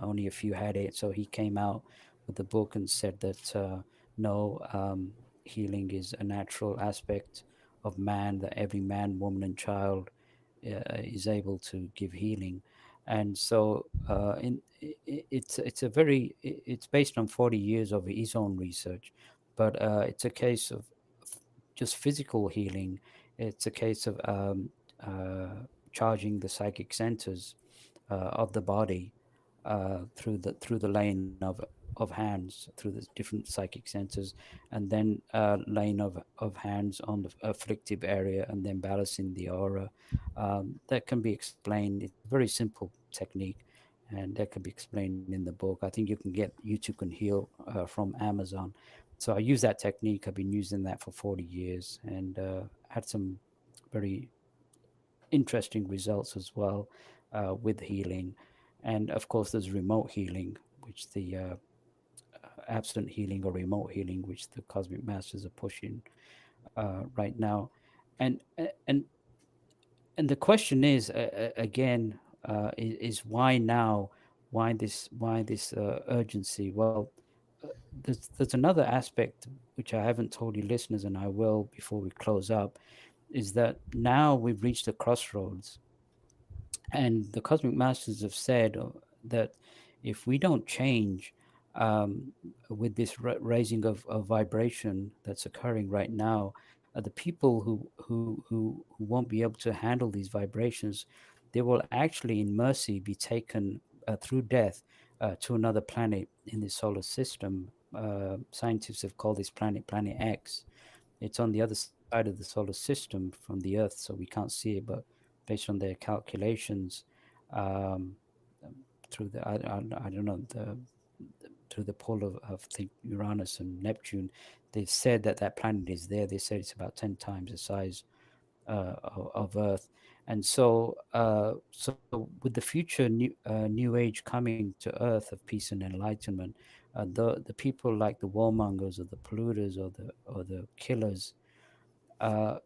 only a few had it. So he came out with the book and said that no, healing is a natural aspect of man, that every man, woman, and child is able to give healing. And so it's a very it's based on 40 years of his own research, but it's a case of just physical healing. It's a case of charging the psychic centers of the body through the laying of hands through the different psychic centers, and then laying of hands on the afflictive area, and then balancing the aura. That can be explained. It's a very simple technique, and that can be explained in the book. I think you can get You Too Can Heal from Amazon. So I use that technique. I've been using that for 40 years, and had some very interesting results as well with healing. And of course, there's remote healing, which the absent healing or remote healing, which the cosmic masters are pushing right now. And and and the question is again, is why now? Why this urgency? Well, there's another aspect which I haven't told you listeners, and I will before we close up, is that now we've reached a crossroads, and the cosmic masters have said that if we don't change um, with this raising of vibration that's occurring right now, the people who won't be able to handle these vibrations, they will actually in mercy be taken through death to another planet in the solar system. Scientists have called this planet X. It's on the other side of the solar system from the Earth, so we can't see it. But based on their calculations, um, through I don't know through the pull of the Uranus and Neptune, they've said that that planet is there. They said it's about 10 times the size of Earth, and so with the future new age coming to Earth of peace and enlightenment, the people like the warmongers or the polluters or the killers,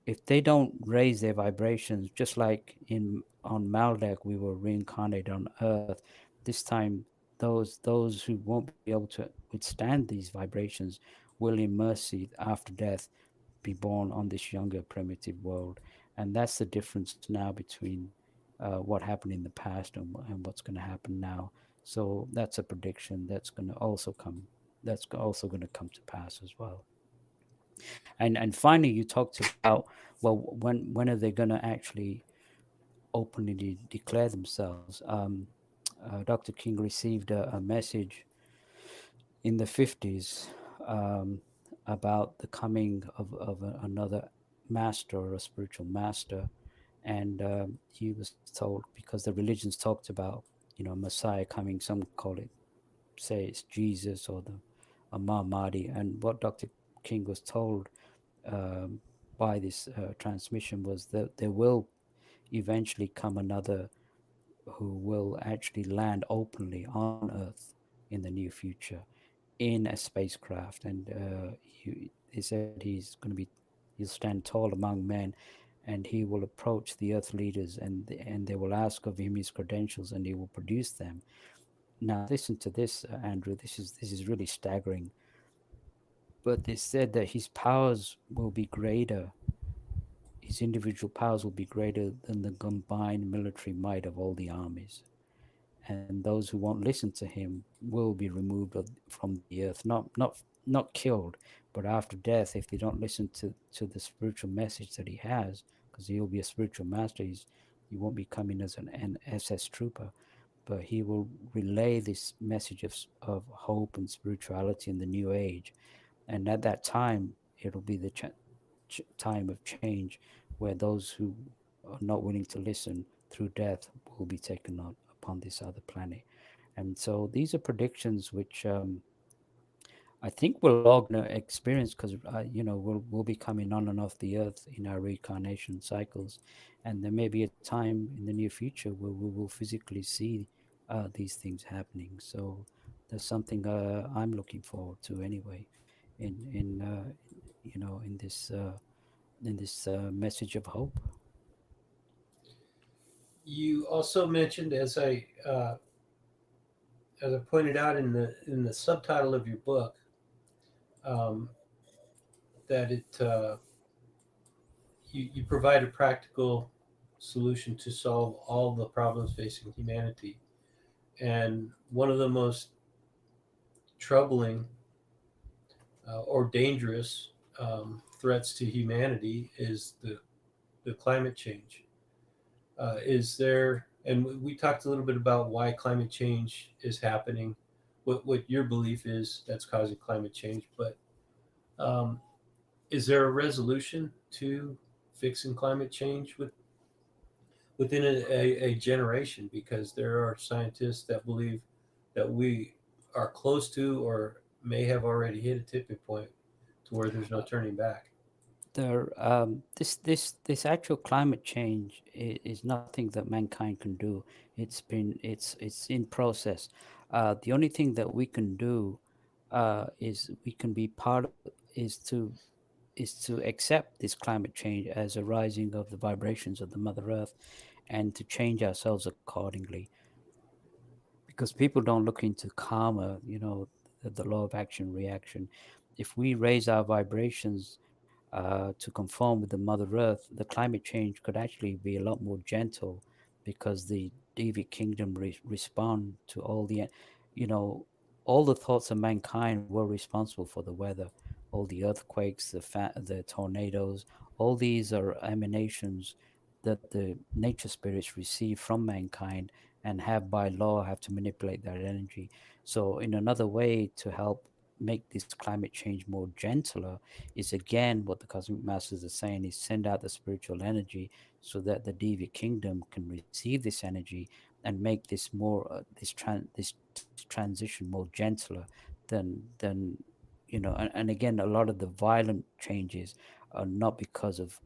if they don't raise their vibrations, just like in on Maldek we were reincarnated on Earth, this time those who won't be able to withstand these vibrations will in mercy after death be born on this younger primitive world. And that's the difference now between what happened in the past and what's going to happen now. So that's a prediction that's also going to come to pass as well. And finally, you talked about, well, when are they going to actually openly declare themselves? Dr. King received a message in the 50s, um, about the coming of another master or a spiritual master. And he was told, because the religions talked about, Messiah coming, some call it, say it's Jesus or the Mahdi. And what Dr. King was told um, by this transmission was that there will eventually come another who will actually land openly on Earth in the near future in a spacecraft. And he said he'll stand tall among men, and he will approach the Earth leaders, and they will ask of him his credentials, and he will produce them. Now, listen to this, Andrew. This is really staggering. But they said that his powers will be greater. His individual powers will be greater than the combined military might of all the armies. And those who won't listen to him will be removed from the earth, not killed, but after death, if they don't listen to the spiritual message that he has, because he'll be a spiritual master. He won't be coming as an SS trooper, but he will relay this message of hope and spirituality in the new age. And at that time, it'll be the time of change, where those who are not willing to listen through death will be taken on upon this other planet. And so these are predictions which I think we're all going to experience, because we'll be coming on and off the earth in our reincarnation cycles, and there may be a time in the near future where we will physically see these things happening. So that's something I'm looking forward to anyway, in this message of hope. You also mentioned, as I pointed out in the subtitle of your book, um, that you provide a practical solution to solve all the problems facing humanity. And one of the most troubling or dangerous threats to humanity is the climate change. Is there, and we talked a little bit about why climate change is happening, what your belief is that's causing climate change, but um, is there a resolution to fixing climate change within a generation? Because there are scientists that believe that we are close to or may have already hit a tipping point to where there's no turning back. This actual climate change is nothing that mankind can do. It's in process. The only thing that we can do is we can be part of, is to accept this climate change as a rising of the vibrations of the Mother Earth, and to change ourselves accordingly. Because people don't look into karma, the law of action reaction. If we raise our vibrations to conform with the Mother Earth, the climate change could actually be a lot more gentle, because the Devic kingdom respond to you know, all the thoughts of mankind were responsible for the weather. All the earthquakes, the tornadoes, all these are emanations that the nature spirits receive from mankind, and have by law have to manipulate that energy. So in another way to help make this climate change more gentler is, again, what the cosmic masters are saying, is send out the spiritual energy, so that the Deviant kingdom can receive this energy and make this more this transition more gentler than and again, a lot of the violent changes are not because of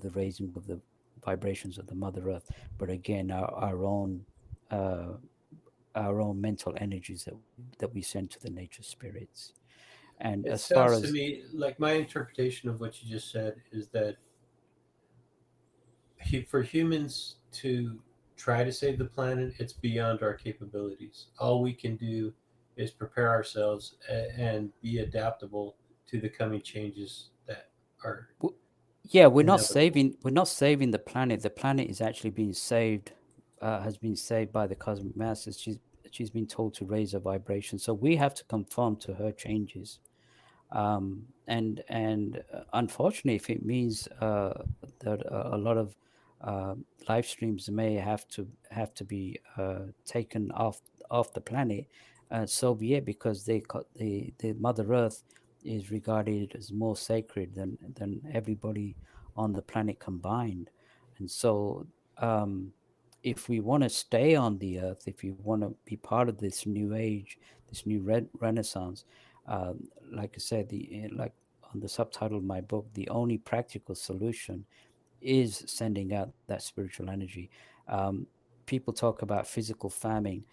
the raising of the vibrations of the Mother Earth, but again, uh, our own mental energies that we send to the nature spirits. And It as far sounds to as me like my interpretation of what you just said is that for humans to try to save the planet, it's beyond our capabilities. All we can do is prepare ourselves and be adaptable to the coming changes that are w- yeah, inevitable. we're not saving the planet. The planet is actually being saved, has been saved by the cosmic masters. She's been told to raise her vibration, so we have to conform to her changes. And unfortunately, if it means that a lot of uh, live streams may have to be taken off the planet, so be it, because the Mother Earth is regarded as more sacred than everybody on the planet combined. And so, um, if we want to stay on the earth, if you want to be part of this new age, this new renaissance, like I said, like on the subtitle of my book, the only practical solution is sending out that spiritual energy. Um, People talk about physical famine.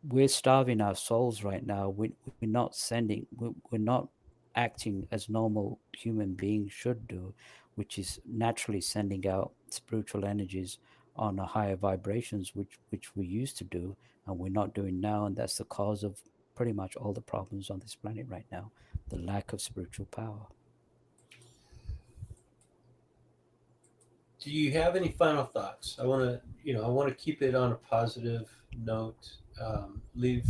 We're starving our souls right now. We're not sending, we're not acting as normal human beings should do, which is naturally sending out spiritual energies on a higher vibrations, which we used to do, and we're not doing now. And that's the cause of pretty much all the problems on this planet right now, the lack of spiritual power. Do you have any final thoughts? I want to keep it on a positive note. Leave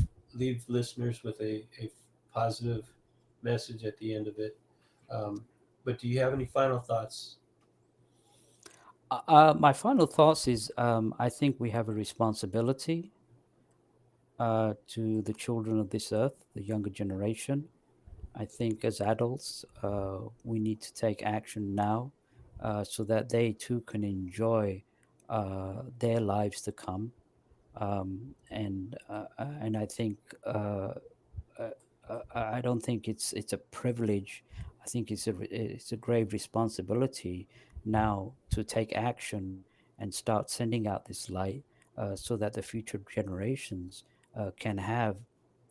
listeners with a positive message at the end of it. Um, but do you have any final thoughts? My final thoughts is, I think we have a responsibility to the children of this earth, the younger generation. I think as adults, we need to take action now, so that they too can enjoy their lives to come. And I think, uh, I don't think it's a privilege. I think it's a grave responsibility now to take action and start sending out this light, so that the future generations can have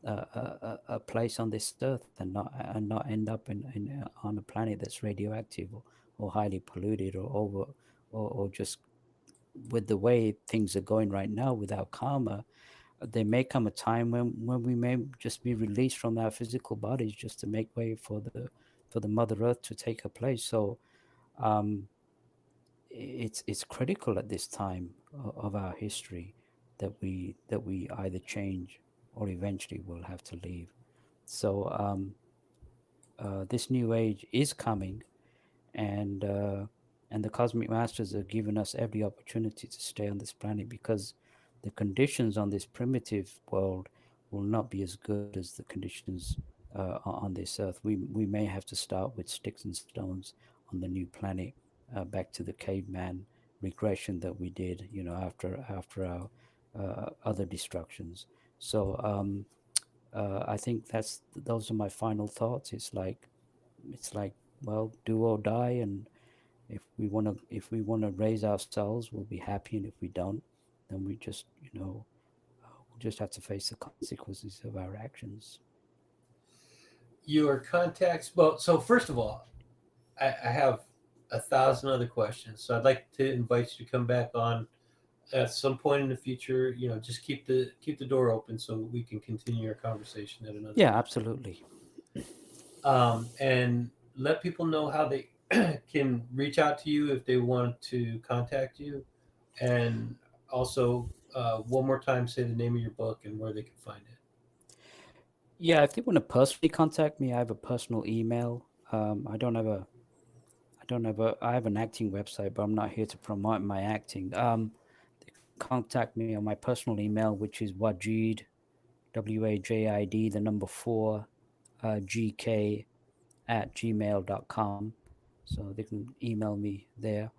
a place on this earth, and not end up on a planet that's radioactive, or highly polluted, or over, or just with the way things are going right now without karma. There may come a time when we may just be released from our physical bodies, just to make way for the Mother Earth to take her place. So, um, it's critical at this time of our history that we either change, or eventually will have to leave. So, this new age is coming, and the cosmic masters have given us every opportunity to stay on this planet, because the conditions on this primitive world will not be as good as the conditions on this earth. We may have to start with sticks and stones on the new planet, back to the caveman regression that we did, after our other destructions. So, I think those are my final thoughts. It's like, well, do or die. And if we want to raise ourselves, we'll be happy, and if we don't, then we'll just have to face the consequences of our actions. Your contacts. Well, so first of all, I have a thousand other questions. So I'd like to invite you to come back on at some point in the future. Just keep the door open so we can continue our conversation at another Yeah, time. absolutely. And let people know how they can reach out to you if they want to contact you. And also, one more time, say the name of your book and where they can find it. Yeah, if they want to personally contact me, I have a personal email. I have an acting website, but I'm not here to promote my acting. They can contact me on my personal email, which is Wajid, Wajid, the number four, GK at gmail.com. So they can email me there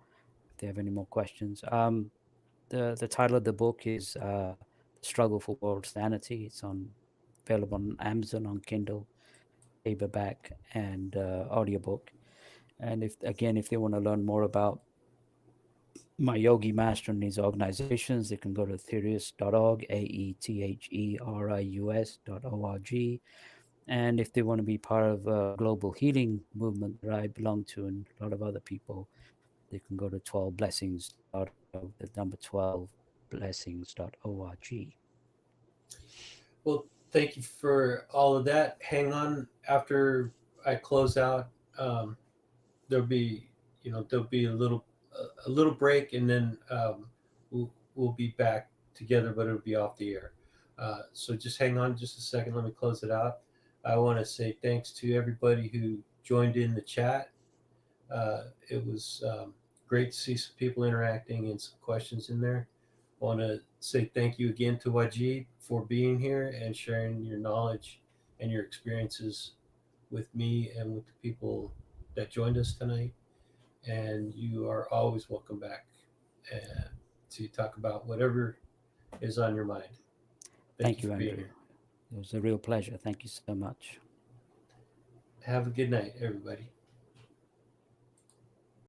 if they have any more questions. The title of the book is The Struggle for World Sanity. It's available on Amazon, on Kindle, paperback, and audiobook. And if they want to learn more about my yogi master and his organizations, they can go to aetherius.org, aetherius.org. And if they want to be part of a global healing movement that I belong to, and a lot of other people, they can go to 12blessings.org, the number 12blessings.org. Well, thank you for all of that. Hang on after I close out. Um, there'll be a little break, and then we'll be back together, but it'll be off the air. So just hang on just a second. Let me close it out. I want to say thanks to everybody who joined in the chat. It was great to see some people interacting and some questions in there. I want to say thank you again to Wajid for being here and sharing your knowledge and your experiences with me and with the people that joined us tonight. And you are always welcome back to talk about whatever is on your mind. Thank you Thank for you, being Andrew. here. It was a real pleasure. Thank you so much. Have a good night, everybody.